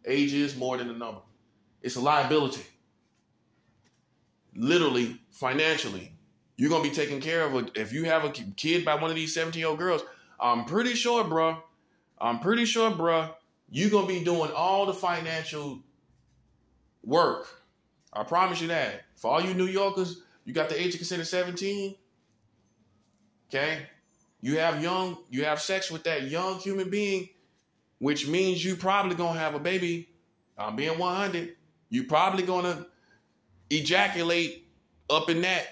Age is more than a number. It's a liability. Literally, financially. You're going to be taken care of. If you have a kid by one of these 17-year-old girls, I'm pretty sure, bruh, you're going to be doing all the financial work. I promise you that. For all you New Yorkers, you got the age of consent of 17. Okay? You have sex with that young human being, which means you probably going to have a baby. I'm being 100. You probably going to ejaculate up in that.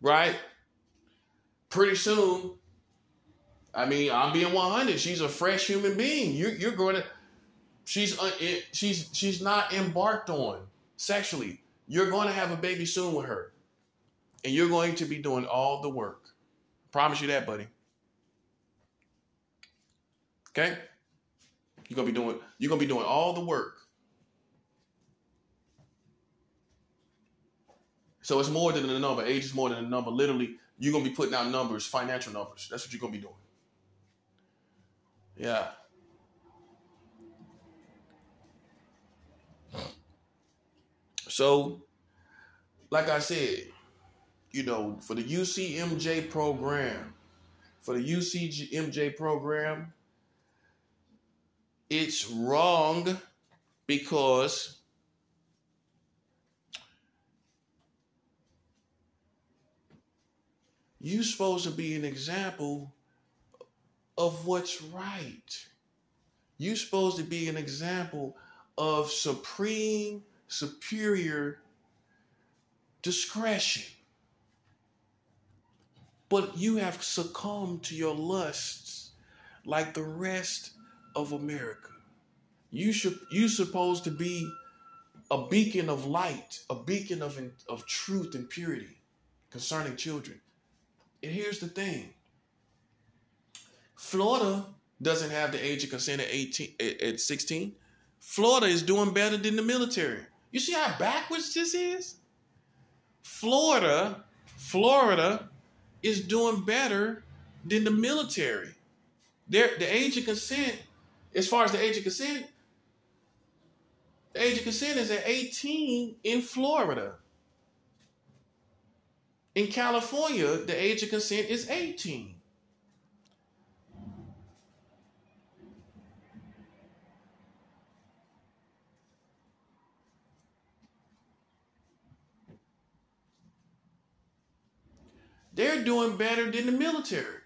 Right? Pretty soon. I mean, I'm being 100. She's a fresh human being. You're going to, she's not embarked on sexually. You're going to have a baby soon with her. And you're going to be doing all the work. Promise you that, buddy. Okay? You're gonna be doing all the work. So it's more than a number. Age is more than a number. Literally, you're gonna be putting out numbers, financial numbers. That's what you're gonna be doing. Yeah. So, like I said, for the UCMJ program, it's wrong because you're supposed to be an example of what's right. You're supposed to be an example of superior discretion. But you have succumbed to your lusts like the rest of America. You're supposed to be a beacon of light, a beacon of truth and purity concerning children. And here's the thing. Florida doesn't have the age of consent at 16. Florida is doing better than the military. You see how backwards this is? Florida is doing better than the military. The age of consent, as far as the age of consent is at 18 in Florida. In California, the age of consent is 18. They're doing better than the military.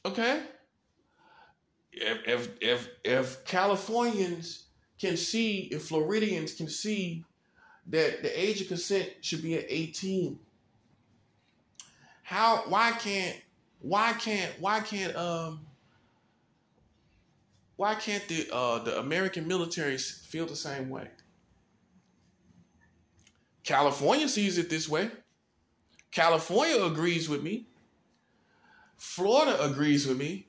Okay? If Californians can see, if Floridians can see that the age of consent should be at 18, why can't the American military feel the same way? California sees it this way. California agrees with me. Florida agrees with me.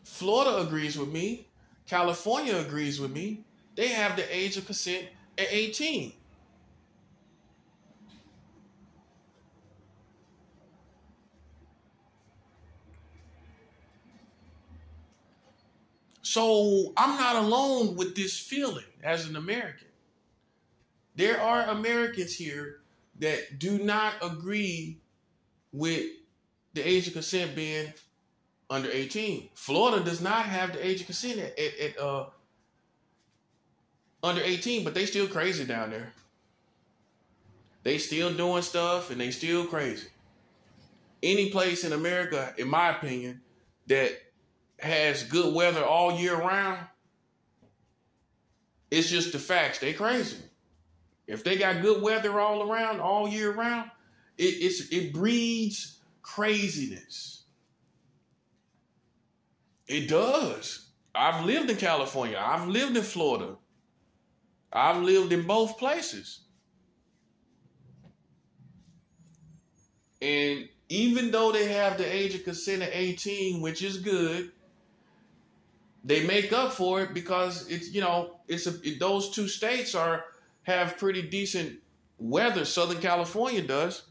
Florida agrees with me. California agrees with me. They have the age of consent at 18. So I'm not alone with this feeling as an American. There are Americans here that do not agree with the age of consent being under 18. Florida does not have the age of consent at under 18, but they still crazy down there. They still doing stuff and they still crazy. Any place in America, in my opinion, that has good weather all year round, it's just the facts. They crazy. If they got good weather all around, all year round, it breeds craziness. It does. I've lived in California. I've lived in Florida. I've lived in both places. And even though they have the age of consent at 18, which is good, they make up for it because those two states have pretty decent weather. Southern California does.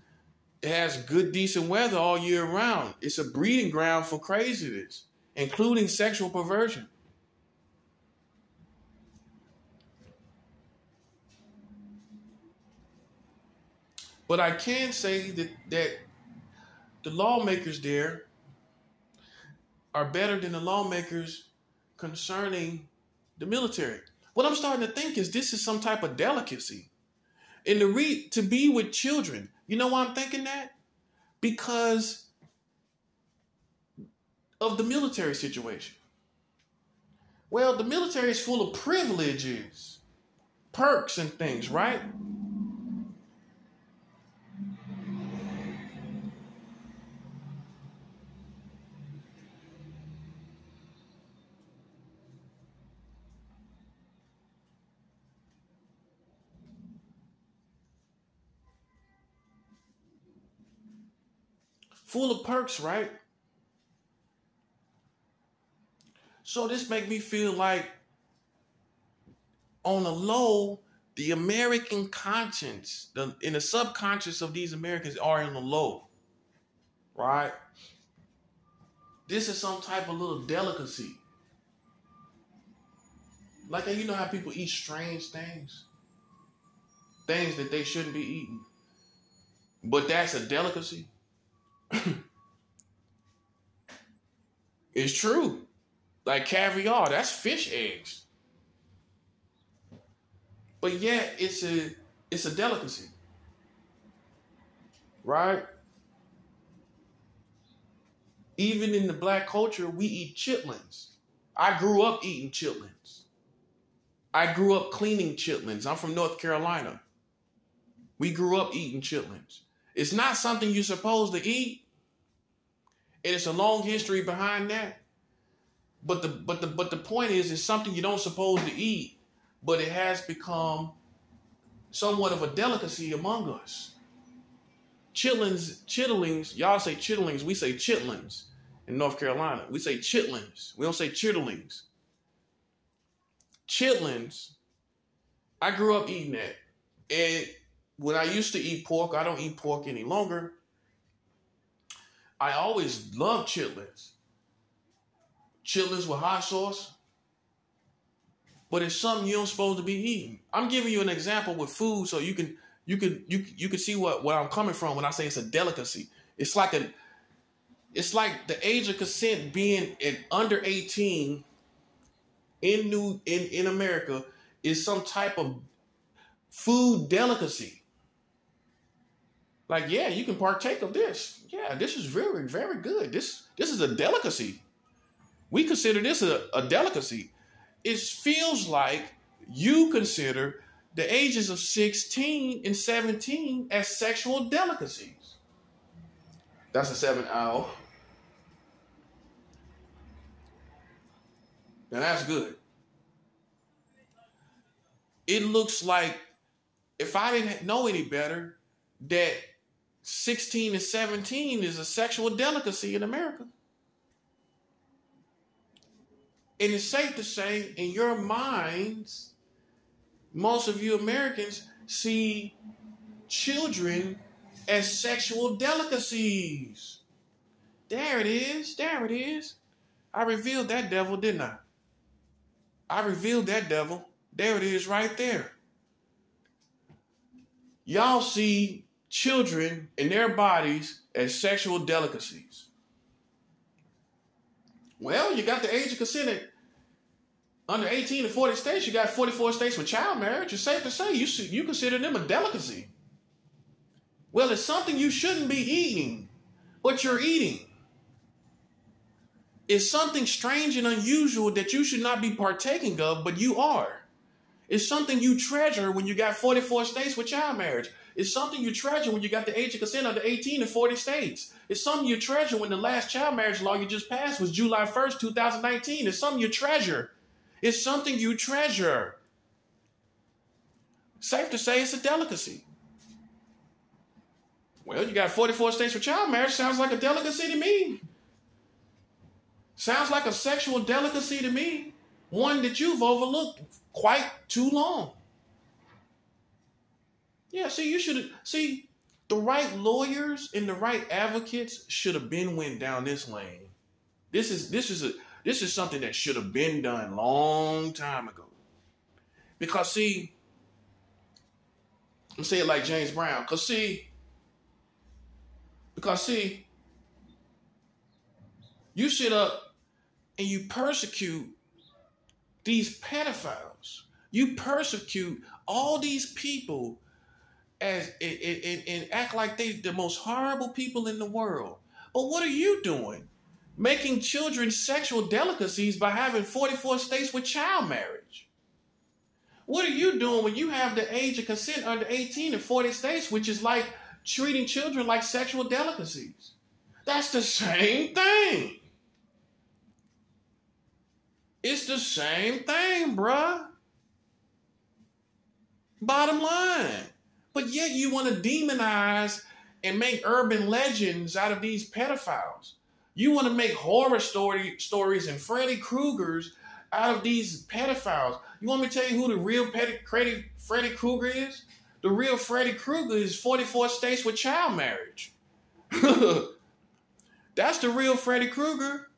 It has good, decent weather all year round. It's a breeding ground for craziness, including sexual perversion. But I can say that the lawmakers there are better than the lawmakers concerning the military. What I'm starting to think is this is some type of delicacy. And to be with children, you know why I'm thinking that? Because of the military situation. Well, the military is full of privileges, perks and things, right? Full of perks, right? So this make me feel like on the low, the American conscience, in the subconscious of these Americans are in the low, right? This is some type of little delicacy. Like, you know how people eat strange things? Things that they shouldn't be eating. But that's a delicacy. It's true. Like caviar, that's fish eggs. But yet it's a delicacy. Right? Even in the black culture, we eat chitlins. I grew up eating chitlins. I grew up cleaning chitlins. I'm from North Carolina. We grew up eating chitlins. It's not something you're supposed to eat. And it's a long history behind that. But the point is, it's something you don't supposed to eat, but it has become somewhat of a delicacy among us. Chitterlings, y'all say chitterlings, we say chitlins in North Carolina. We say chitlins. We don't say chitterlings. Chitlins, I grew up eating that. And when I used to eat pork, I don't eat pork any longer. I always loved chitlins. Chitlins with hot sauce. But it's something you don't supposed to be eating. I'm giving you an example with food so you can see where I'm coming from when I say it's a delicacy. It's like the age of consent being at under 18 in America is some type of food delicacy. Like, yeah, you can partake of this. Yeah, this is very, very good. This is a delicacy. We consider this a delicacy. It feels like you consider the ages of 16 and 17 as sexual delicacies. That's a 7 hour. Now that's good. It looks like, if I didn't know any better, that 16 and 17 is a sexual delicacy in America. And it's safe to say, in your minds, most of you Americans see children as sexual delicacies. There it is. There it is. I revealed that devil, didn't I? I revealed that devil. There it is right there. Y'all see children and their bodies as sexual delicacies. Well, you got the age of consent under 18 and 40 states. You got 44 states with child marriage. It's safe to say you consider them a delicacy. Well, it's something you shouldn't be eating, but you're eating. It's something strange and unusual that you should not be partaking of, but you are. It's something you treasure when you got 44 states with child marriage. It's something you treasure when you got the age of consent under 18 in 40 states. It's something you treasure when the last child marriage law you just passed was July 1st, 2019. It's something you treasure. It's something you treasure. Safe to say it's a delicacy. Well, you got 44 states with child marriage. Sounds like a delicacy to me. Sounds like a sexual delicacy to me. One that you've overlooked quite too long. Yeah, see, the right lawyers and the right advocates should have been went down this lane. This is something that should have been done long time ago. Because see, I'm saying it like James Brown. Because see, you sit up and you persecute these pedophiles. You persecute all these people and act like they're the most horrible people in the world. But what are you doing? Making children sexual delicacies by having 44 states with child marriage. What are you doing when you have the age of consent under 18 in 40 states, which is like treating children like sexual delicacies? That's the same thing. It's the same thing, bruh. Bottom line. But yet you want to demonize and make urban legends out of these pedophiles. You want to make horror stories and Freddy Kruegers out of these pedophiles. You want me to tell you who the real Freddy Krueger is? The real Freddy Krueger is 44 states with child marriage. That's the real Freddy Krueger.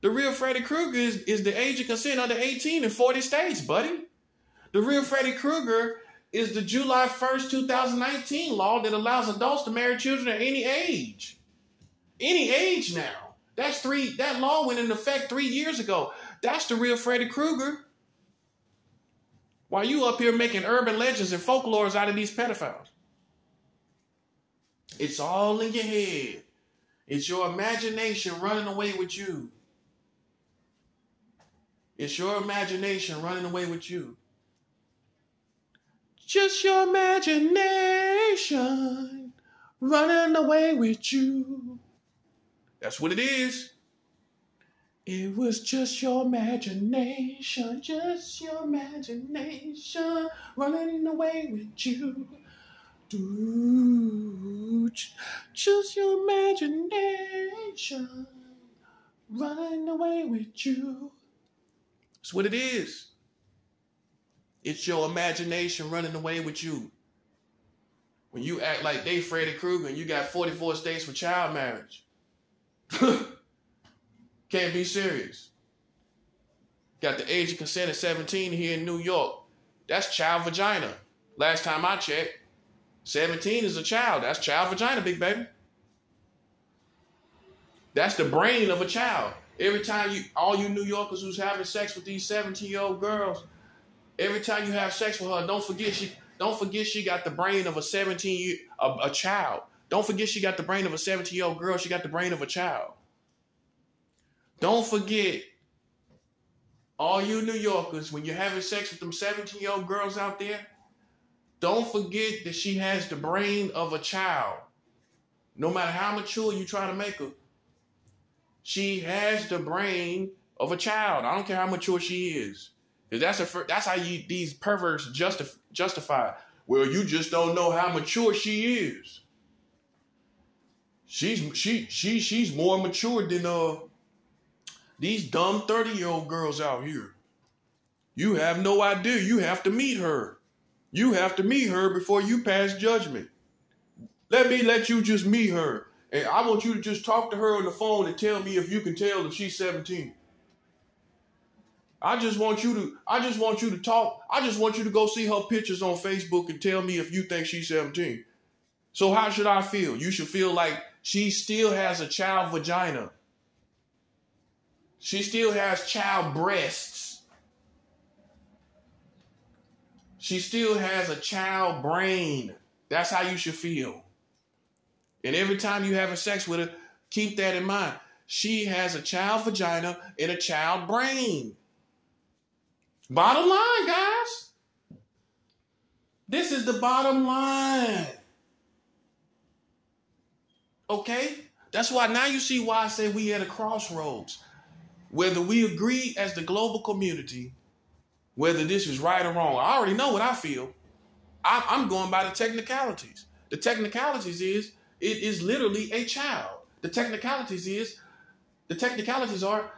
The real Freddy Krueger is the age of consent under 18 in 40 states, buddy. The real Freddy Krueger is the July 1st, 2019 law that allows adults to marry children at any age. Any age now. That law went into effect 3 years ago. That's the real Freddy Krueger. While you up here making urban legends and folklores out of these pedophiles. It's all in your head. It's your imagination running away with you. It's your imagination running away with you. Just your imagination running away with you. That's what it is. It was just your imagination running away with you. Dude, just your imagination running away with you. That's what it is. It's your imagination running away with you. When you act like they Freddy Krueger and you got 44 states with child marriage. Can't be serious. Got the age of consent at 17 here in New York. That's child vagina. Last time I checked, 17 is a child. That's child vagina, big baby. That's the brain of a child. Every time all you New Yorkers who's having sex with these 17-year-old girls, every time you have sex with her, don't forget she got the brain of a child. Don't forget she got the brain of a 17-year-old girl. She got the brain of a child. Don't forget, all you New Yorkers, when you're having sex with them 17-year-old girls out there, don't forget that she has the brain of a child. No matter how mature you try to make her, she has the brain of a child. I don't care how mature she is. That's how these perverts justify. Well, you just don't know how mature she is. She's more mature than these dumb 30-year-old girls out here. You have no idea. You have to meet her. You have to meet her before you pass judgment. Let you just meet her. And I want you to just talk to her on the phone and tell me if you can tell if she's 17. I just want you to talk. I just want you to go see her pictures on Facebook and tell me if you think she's 17. So how should I feel? You should feel like she still has a child vagina. She still has child breasts. She still has a child brain. That's how you should feel. And every time you having sex with her, keep that in mind. She has a child vagina and a child brain. Bottom line, guys. This is the bottom line. Okay? That's why now you see why I say we at a crossroads. Whether we agree as the global community, whether this is right or wrong. I already know what I feel. I'm going by the technicalities. The technicalities is it is literally a child. The technicalities are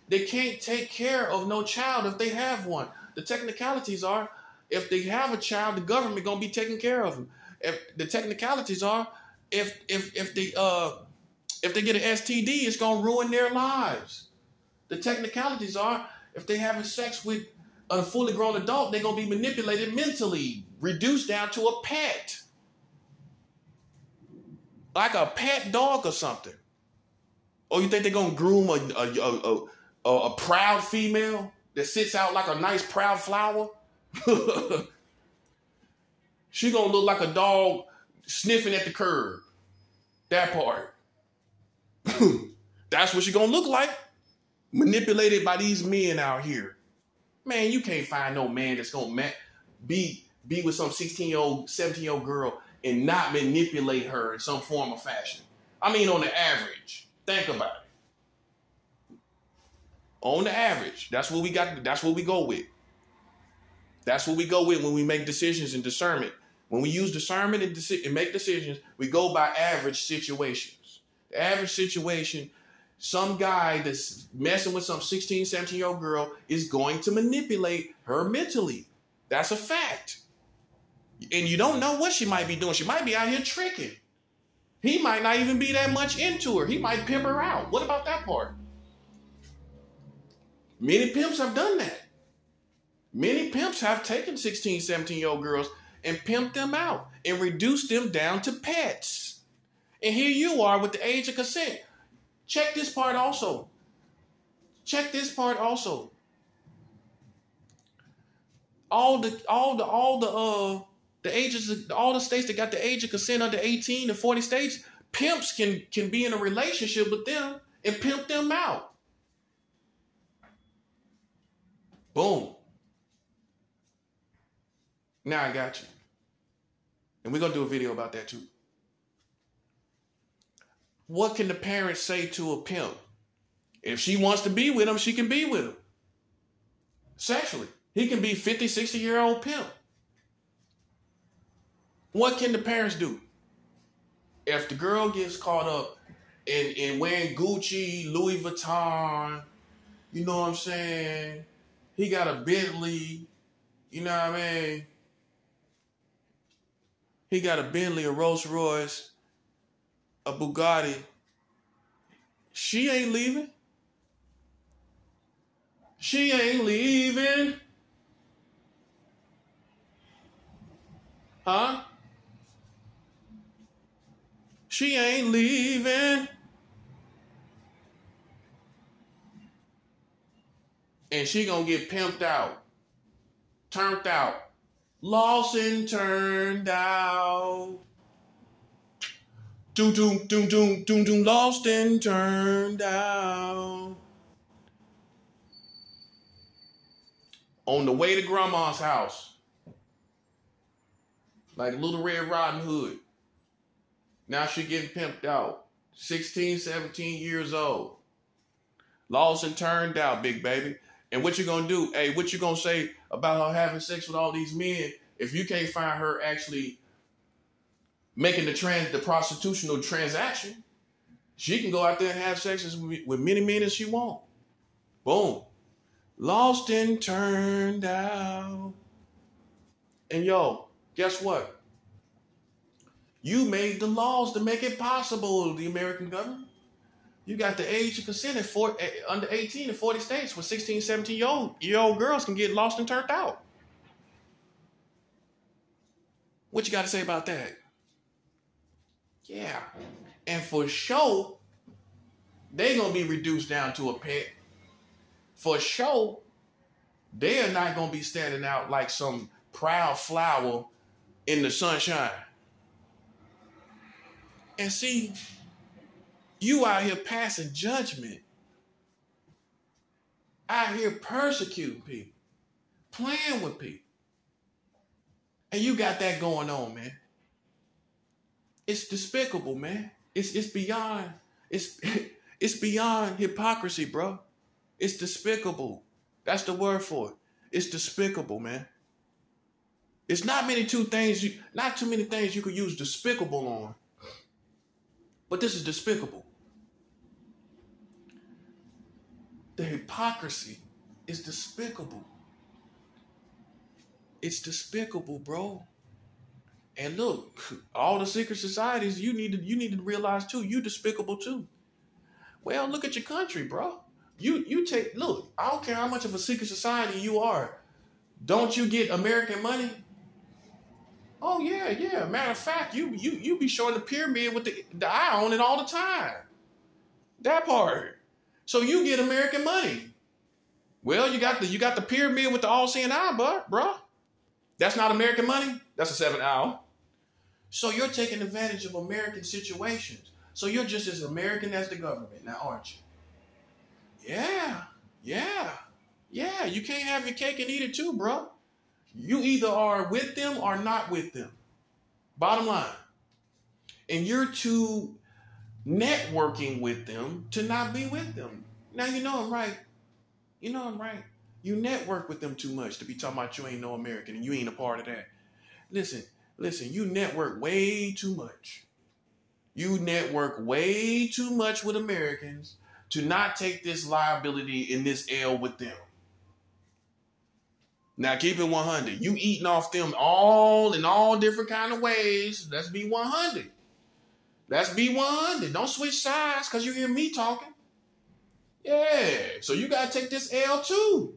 they can't take care of no child if they have one. The technicalities are if they have a child, the government gonna be taking care of them. If the technicalities are if they get an STD, it's gonna ruin their lives. The technicalities are if they having sex with a fully grown adult, they're gonna be manipulated mentally, reduced down to a pet. Like a pet dog or something. Or you think they're gonna groom a proud female that sits out like a nice proud flower? She gonna look like a dog sniffing at the curb. That part. That's what she gonna look like. Manipulated by these men out here. Man, you can't find no man that's gonna be with some 16-year-old, 17-year-old girl and not manipulate her in some form or fashion. I mean, on the average. Think about it. On the average. That's what we got. That's what we go with. That's what we go with when we make decisions and discernment. When we use discernment and make decisions, we go by average situations. The average situation, some guy that's messing with some 16, 17-year-old girl is going to manipulate her mentally. That's a fact. And you don't know what she might be doing. She might be out here tricking. He might not even be that much into her. He might pimp her out. What about that part? Many pimps have done that. Many pimps have taken 16, 17-year-old girls and pimped them out and reduced them down to pets. And here you are with the age of consent. Check this part also. Check this part also. All the ages, all the states that got the age of consent under 18 and 40 states, pimps can be in a relationship with them and pimp them out. Boom. Now I got you. And we're going to do a video about that too. What can the parents say to a pimp? If she wants to be with him, she can be with him. Sexually. He can be 50, 60-year-old pimp. What can the parents do? If the girl gets caught up in wearing Gucci, Louis Vuitton, you know what I'm saying? He got a Bentley, you know what I mean? He got a Bentley, a Rolls Royce, a Bugatti. She ain't leaving. She ain't leaving. Huh? She ain't leaving. And she gonna get pimped out, turned out, lost and turned out. Doom, doom, doom, doom, doom, doom, lost and turned out. On the way to grandma's house, like Little Red Riding Hood. Now she getting pimped out. 16, 17 years old. Lost and turned out, big baby. And what you gonna do? Hey, what you gonna say about her having sex with all these men if you can't find her actually making the prostitutional transaction? She can go out there and have sex with many men as she want. Boom. Lost and turned out. And yo, guess what? You made the laws to make it possible, the American government. You got the age of consent at under 18 in 40 states where 16, 17-year-old girls can get lost and turned out. What you got to say about that? Yeah. And for sure, they're going to be reduced down to a pet. For sure, they are not going to be standing out like some proud flower in the sunshine. And see, you out here passing judgment, out here persecuting people, playing with people. And you got that going on, man. It's despicable, man. It's beyond hypocrisy, bro. It's despicable. That's the word for it. It's despicable, man. It's not too many things you could use despicable on. But this is despicable. The hypocrisy is despicable. It's despicable, bro. And look, all the secret societies, you need to realize too, you despicable too. Well, look at your country, bro. Look, I don't care how much of a secret society you are. Don't you get American money? Oh yeah. Matter of fact, you be showing the pyramid with the eye on it all the time. That part. So you get American money. Well, you got the pyramid with the all-seeing eye, bro. That's not American money. That's a 7th hour. So you're taking advantage of American situations. So you're just as American as the government now, aren't you? Yeah. You can't have your cake and eat it too, bro. You either are with them or not with them. Bottom line. And you're too networking with them to not be with them. Now you know I'm right. You network with them too much to be talking about you ain't no American and you ain't a part of that. Listen, you network way too much. You network way too much with Americans to not take this liability in this L with them. Now keep it 100. You eating off them in all different kind of ways. Let's be 100. Let's be 100. Don't switch sides because you hear me talking. Yeah. So you got to take this L too.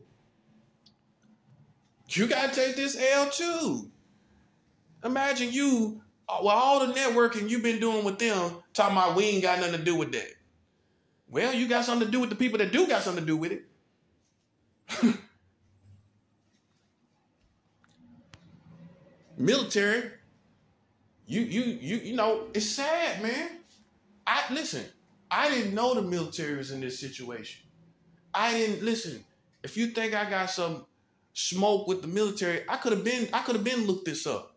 Imagine you, with all the networking you've been doing with them, talking about we ain't got nothing to do with that. Well, you got something to do with the people that do got something to do with it. Military, you know, it's sad, man. I didn't know the military was in this situation. If you think I got some smoke with the military, I could have been looked this up.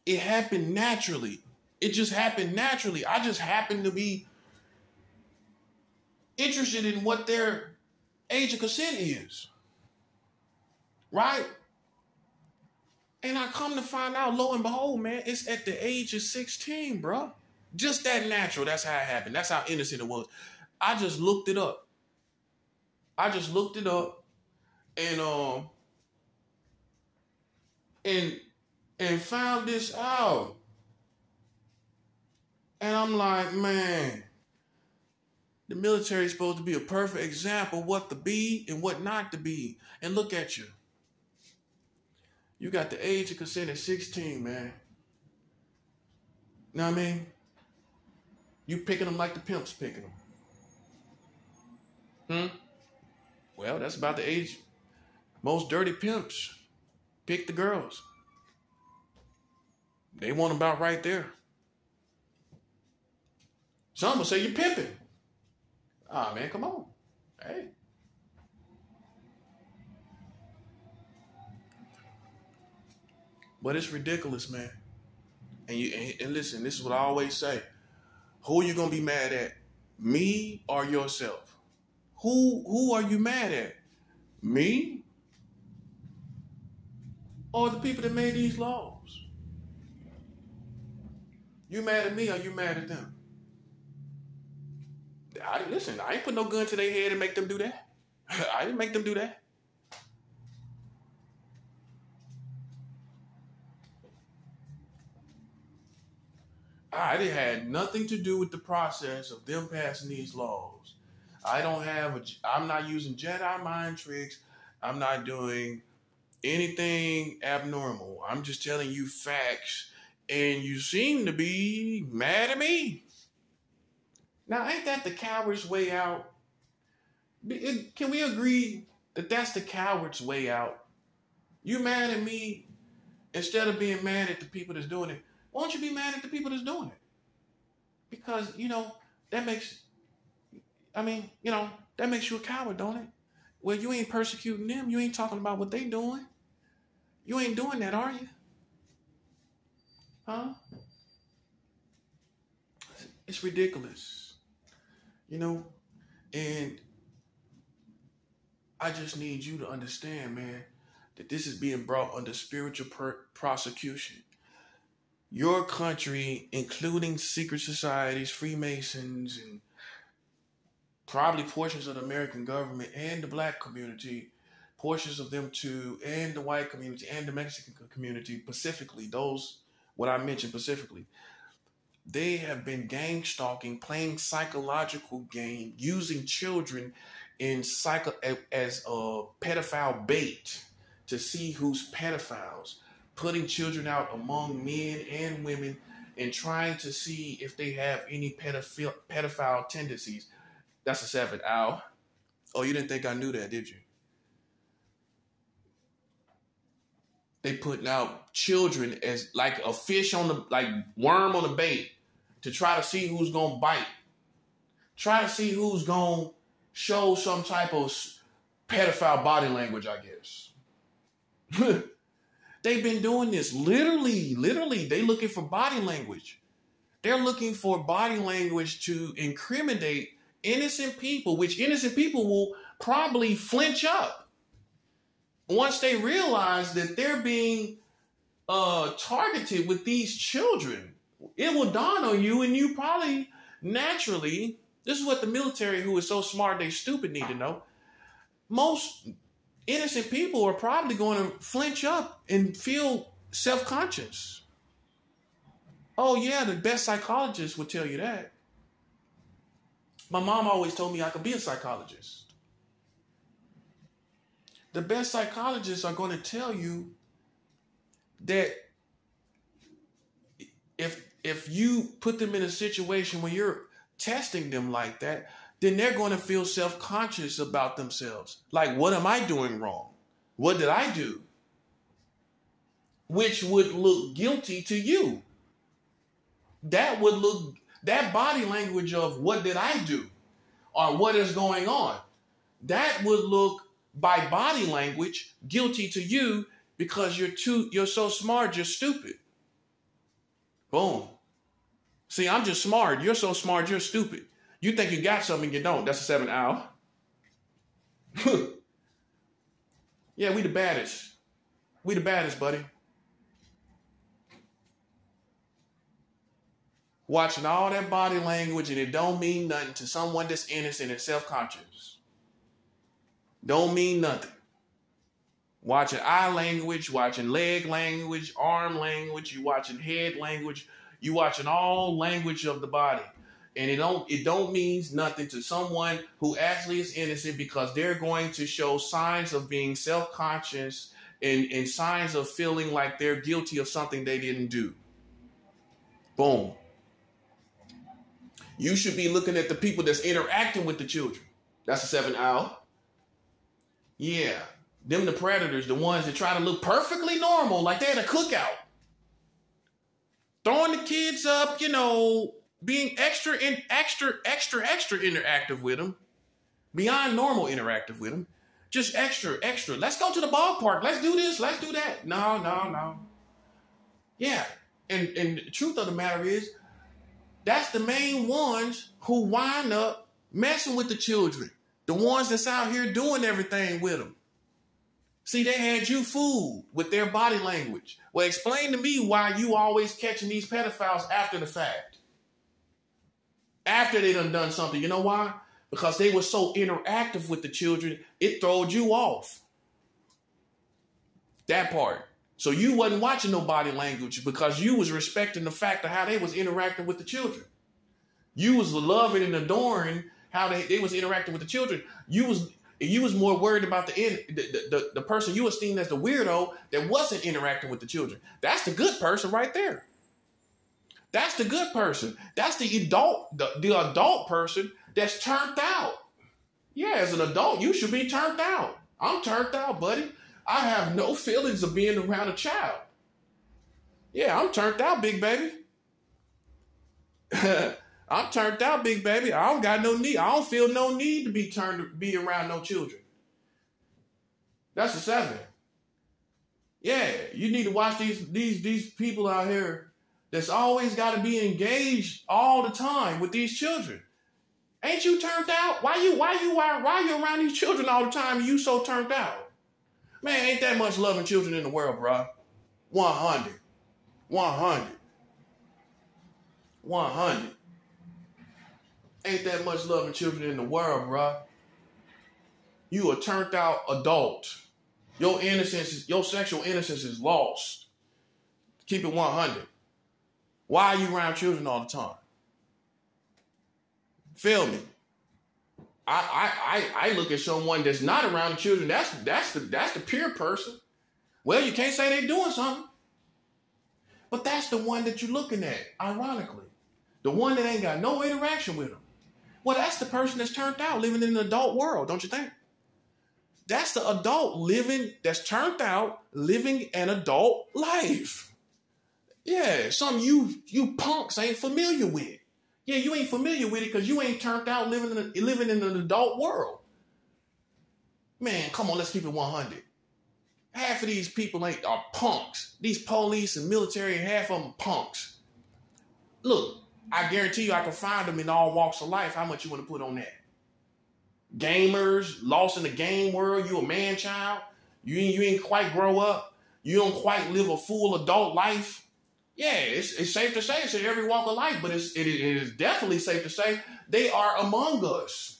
It happened naturally. It just happened naturally. I just happened to be interested in what their age of consent is. Right? And I come to find out, lo and behold, man, it's at the age of 16, bro. Just that natural. That's how it happened. That's how innocent it was. I just looked it up. And found this out. And I'm like, man, the military is supposed to be a perfect example of what to be and what not to be. And look at you. You got the age of consent at 16, man. Know what I mean? You picking them like the pimps picking them. Well, that's about the age most dirty pimps pick the girls. They want them about right there. Some will say you're pimping. Ah, man, come on. Hey. But it's ridiculous, man. And listen, this is what I always say. Who are you going to be mad at? Me or yourself? Who are you mad at? Me? Or the people that made these laws? You mad at me or you mad at them? I ain't put no gun to their head and make them do that. I didn't make them do that. It had nothing to do with the process of them passing these laws. I'm not using Jedi mind tricks. I'm not doing anything abnormal. I'm just telling you facts, and you seem to be mad at me. Now, ain't that the coward's way out? Can we agree that that's the coward's way out? You mad at me instead of being mad at the people that's doing it. Why don't you be mad at the people that's doing it? Because, that makes you a coward, don't it? Well, you ain't persecuting them. You ain't talking about what they doing. You ain't doing that, are you? Huh? It's ridiculous. And I just need you to understand, man, that this is being brought under spiritual prosecution. Your country, including secret societies, Freemasons, and probably portions of the American government and the black community, portions of them too, and the white community and the Mexican community, specifically, those, what I mentioned specifically, they have been gang stalking, playing psychological game, using children as a pedophile bait to see who's pedophiles, putting children out among men and women and trying to see if they have any pedophile tendencies. That's a 7, Al. Oh, you didn't think I knew that, did you? They putting out children as like a fish worm on the bait to try to see who's going to bite. Try to see who's going to show some type of pedophile body language, I guess. They've been doing this literally. They looking for body language. They're looking for body language to incriminate innocent people, which innocent people will probably flinch up once they realize that they're being targeted with these children. It will dawn on you, and you probably naturally, this is what the military, who is so smart they stupid, need to know. Most innocent people are probably going to flinch up and feel self-conscious. Oh yeah, the best psychologist would tell you that. My mom always told me I could be a psychologist. The best psychologists are going to tell you that if you put them in a situation where you're testing them like that, then they're going to feel self-conscious about themselves. Like, what am I doing wrong? What did I do? Which would look guilty to you. That body language of what did I do? Or what is going on? That would look, by body language, guilty to you because you're so smart, you're stupid. Boom. See, I'm just smart. You're so smart, you're stupid. You think you got something, you don't. That's a 7, Al. Yeah, we the baddest. We the baddest, buddy. Watching all that body language, and it don't mean nothing to someone that's innocent and self-conscious. Don't mean nothing. Watching eye language, watching leg language, arm language, you watching head language, you watching all language of the body. And it don't mean nothing to someone who actually is innocent, because they're going to show signs of being self-conscious and signs of feeling like they're guilty of something they didn't do. Boom. You should be looking at the people that's interacting with the children. That's a 7, Al. Yeah. Them the predators, the ones that try to look perfectly normal, like they're at a cookout. Throwing the kids up, being extra interactive with them. Beyond normal interactive with them. Just extra. Let's go to the ballpark. Let's do this. Let's do that. No. Yeah. And the truth of the matter is, that's the main ones who wind up messing with the children. The ones that's out here doing everything with them. See, they had you fooled with their body language. Well, explain to me why you always catching these pedophiles after the fact. After they done something. You know why? Because they were so interactive with the children, it throwed you off. That part. So you wasn't watching no body language because you was respecting the fact of how they was interacting with the children. You was loving and adoring how they was interacting with the children. You was more worried about the person you esteemed as the weirdo that wasn't interacting with the children. That's the good person right there. That's the good person. That's the adult person that's turned out. Yeah, as an adult, you should be turned out. I'm turned out, buddy. I have no feelings of being around a child. Yeah, I'm turned out, big baby. I'm turned out, big baby. I don't got no need. I don't feel no need to be around no children. That's a 7. Yeah, you need to watch these people out here that's always got to be engaged all the time with these children. Ain't you turned out? Why you around these children all the time and you so turned out? Man, ain't that much loving children in the world, bro. 100. 100. 100. Ain't that much loving children in the world, bro. You a turned out adult. Your innocence, your sexual innocence is lost. Keep it 100. Why are you around children all the time? Feel me? I look at someone that's not around the children. That's the pure person. Well, you can't say they doing something, but that's the one that you're looking at. Ironically, the one that ain't got no interaction with them. Well, that's the person that's turned out, living in an adult world, don't you think? That's the adult that's turned out, living an adult life. Yeah, some you punks ain't familiar with. Yeah, you ain't familiar with it because you ain't turned out living in an adult world. Man, come on, let's keep it 100. Half of these people are punks. These police and military, half of them punks. Look, I guarantee you I can find them in all walks of life. How much you want to put on that? Gamers, lost in the game world. You a man child. You ain't quite grow up. You don't quite live a full adult life. Yeah, it's safe to say it's in every walk of life, but it is definitely safe to say they are among us.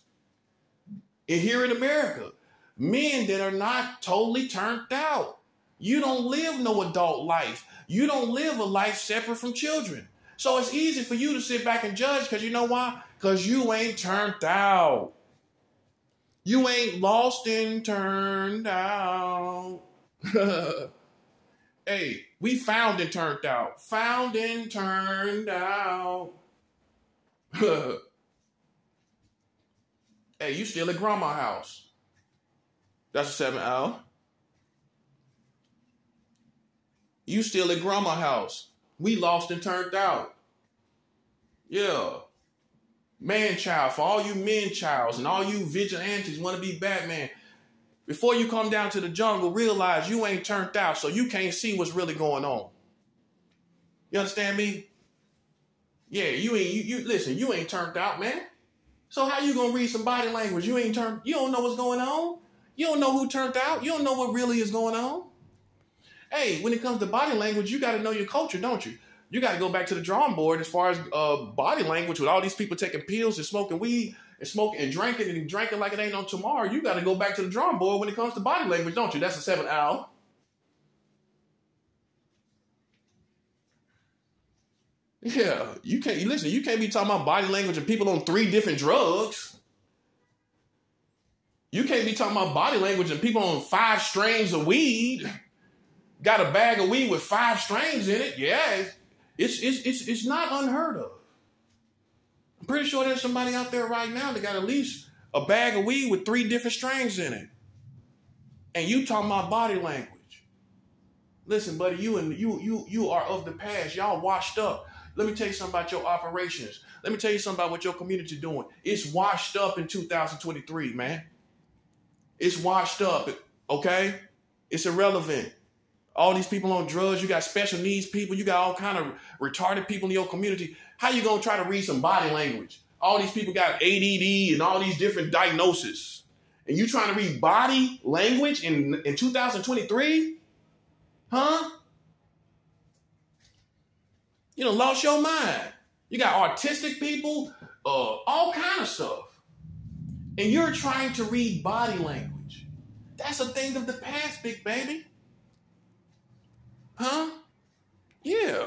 And here in America, men that are not totally turned out. You don't live no adult life. You don't live a life separate from children. So it's easy for you to sit back and judge because you know why? Because you ain't turned out. You ain't lost and turned out. Hey, we found and turned out. Found and turned out. Hey, you still at grandma's house. That's a 7 L. You still at grandma's house. We lost and turned out. Yeah. Man child, for all you men childs and all you vigilantes want to be Batman. Before you come down to the jungle, realize you ain't turned out, so you can't see what's really going on. You understand me? Yeah, you ain't turned out, man. So how you gonna read some body language? You don't know what's going on. You don't know who turned out. You don't know what really is going on. Hey, when it comes to body language, you got to know your culture, don't you? You got to go back to the drawing board as far as body language with all these people taking pills and smoking weed and smoking and drinking like it ain't no tomorrow. You got to go back to the drawing board when it comes to body language, don't you? That's a 7 L. Yeah, you can't be talking about body language and people on 3 different drugs. You can't be talking about body language and people on 5 strains of weed. Got a bag of weed with 5 strains in it. Yeah, it's not unheard of. I'm pretty sure there's somebody out there right now that got at least a bag of weed with 3 different strains in it. And you talking about body language. Listen, buddy, you are of the past. Y'all washed up. Let me tell you something about your operations. Let me tell you something about what your community doing. It's washed up in 2023, man. It's washed up, okay? It's irrelevant. All these people on drugs, you got special needs people, you got all kind of retarded people in your community. How you gonna try to read some body language? All these people got ADD and all these different diagnoses. And you trying to read body language in 2023? Huh? You done lost your mind. You got autistic people, all kind of stuff. And you're trying to read body language. That's a thing of the past, big baby. Huh? Yeah.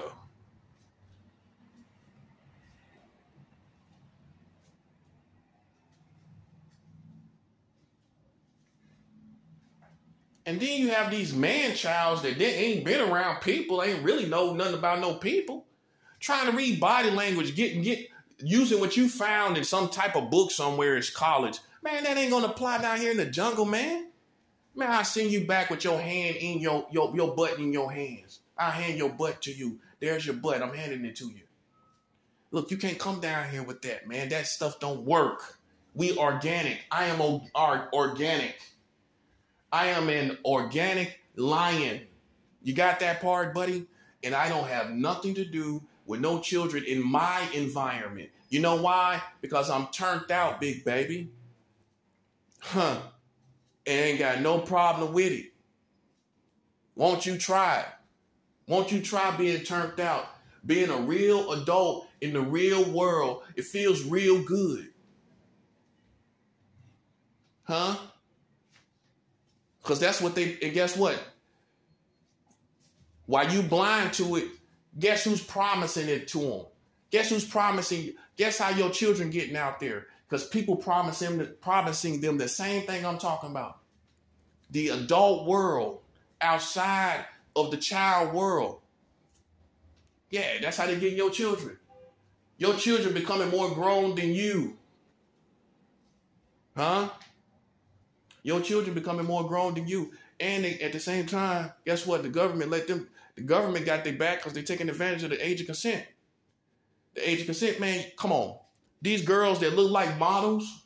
And then you have these man-childs that they ain't been around people, ain't really know nothing about no people, trying to read body language, get using what you found in some type of book somewhere in college. Man, that ain't gonna apply down here in the jungle, man. Man, I send you back with your hand in your butt in your hands. I hand your butt to you. There's your butt. I'm handing it to you. Look, you can't come down here with that, man. That stuff don't work. We organic. I am organic. I am an organic lion. You got that part, buddy? And I don't have nothing to do with no children in my environment. You know why? Because I'm turned out, big baby. Huh. And ain't got no problem with it. Won't you try it? Won't you try being turned out? Being a real adult in the real world, it feels real good. Huh? Because that's what and guess what? While you blind to it, guess who's promising it to them? Guess who's promising? Guess how your children getting out there? Because people promising them the same thing I'm talking about. The adult world outside of the child world. Yeah, that's how they get your children. Your children becoming more grown than you. Huh? Your children becoming more grown than you. And they, at the same time, guess what? The government got their back because they're taking advantage of the age of consent. The age of consent, man, come on. These girls that look like models,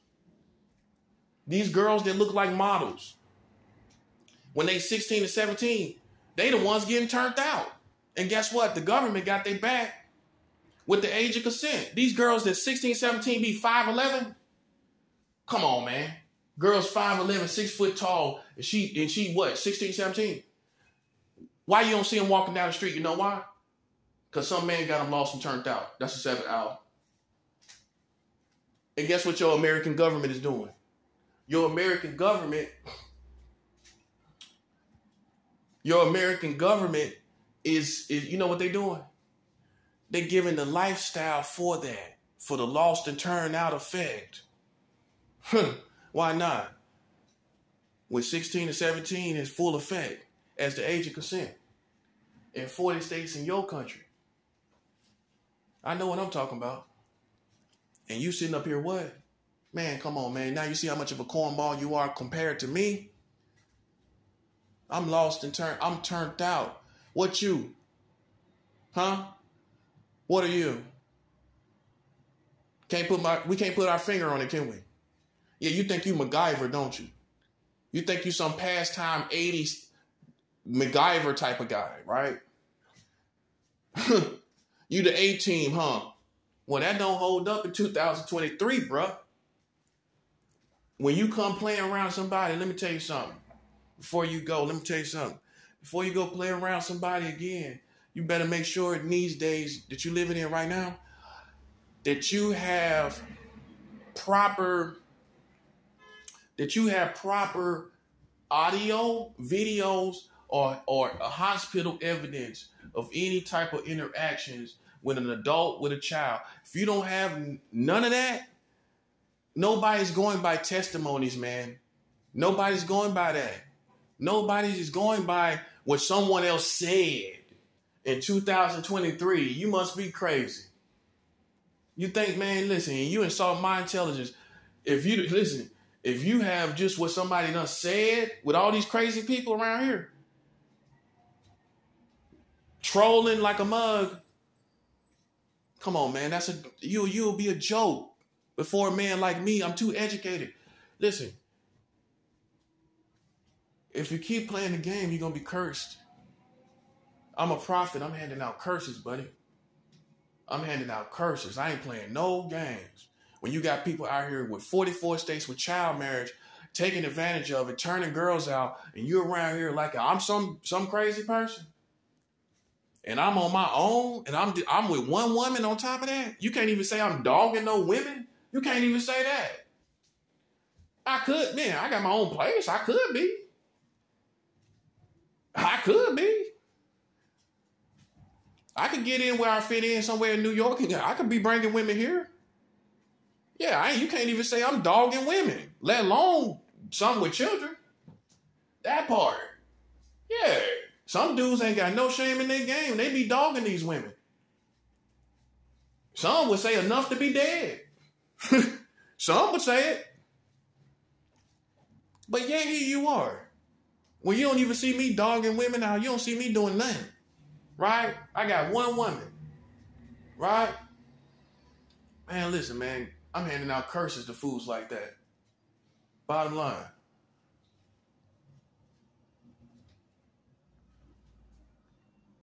when they 16 and 17, they the ones getting turned out. And guess what? The government got their back with the age of consent. These girls that 16, 17 be 5'11". Come on, man. Girls 5'11", 6 foot tall, and she what, 16, 17? Why you don't see them walking down the street? You know why? Because some man got them lost and turned out. That's a 7th hour. And guess what your American government is doing? Your American government is you know what they're doing? They're giving the lifestyle for that, for the lost and turned out effect. Why not? When 16 to 17 is full effect as the age of consent in 40 states in your country. I know what I'm talking about. And you sitting up here, what? Man, come on, man. Now you see how much of a cornball you are compared to me? I'm lost and I'm turned out. What you? Huh? What are you? We can't put our finger on it, can we? Yeah, you think you MacGyver, don't you? You think you some pastime 80s MacGyver type of guy, right? You the A-team, huh? Well, that don't hold up in 2023, bruh. When you come playing around somebody, let me tell you something. Before you go, let me tell you something. Before you go play around somebody again, you better make sure in these days that you're living in right now, that you have proper audio, videos, or a hospital evidence of any type of interactions with an adult, with a child. If you don't have none of that, nobody's going by testimonies, man. Nobody's going by that. Nobody is going by what someone else said in 2023. You must be crazy. You think, man, listen, you insult my intelligence. If you have just what somebody done said with all these crazy people around here, trolling like a mug, come on, man, you'll be a joke. Before a man like me, I'm too educated. Listen, if you keep playing the game, you're going to be cursed. I'm a prophet. I'm handing out curses, buddy. I'm handing out curses. I ain't playing no games. When you got people out here with 44 states with child marriage, taking advantage of it, turning girls out, and you're around here like I'm some crazy person, and I'm on my own, and I'm with one woman on top of that. You can't even say I'm dogging no women. You can't even say that. I could, man. I got my own place. I could be. I could get in where I fit in somewhere in New York. I could be bringing women here. Yeah, you can't even say I'm dogging women, let alone some with children. That part. Yeah. Some dudes ain't got no shame in their game. They be dogging these women. Some would say enough to be dead. Some would say it. But yeah, here you are. When you don't even see me dogging women out, you don't see me doing nothing. Right? I got one woman. Right? Man, listen, man. I'm handing out curses to fools like that. Bottom line.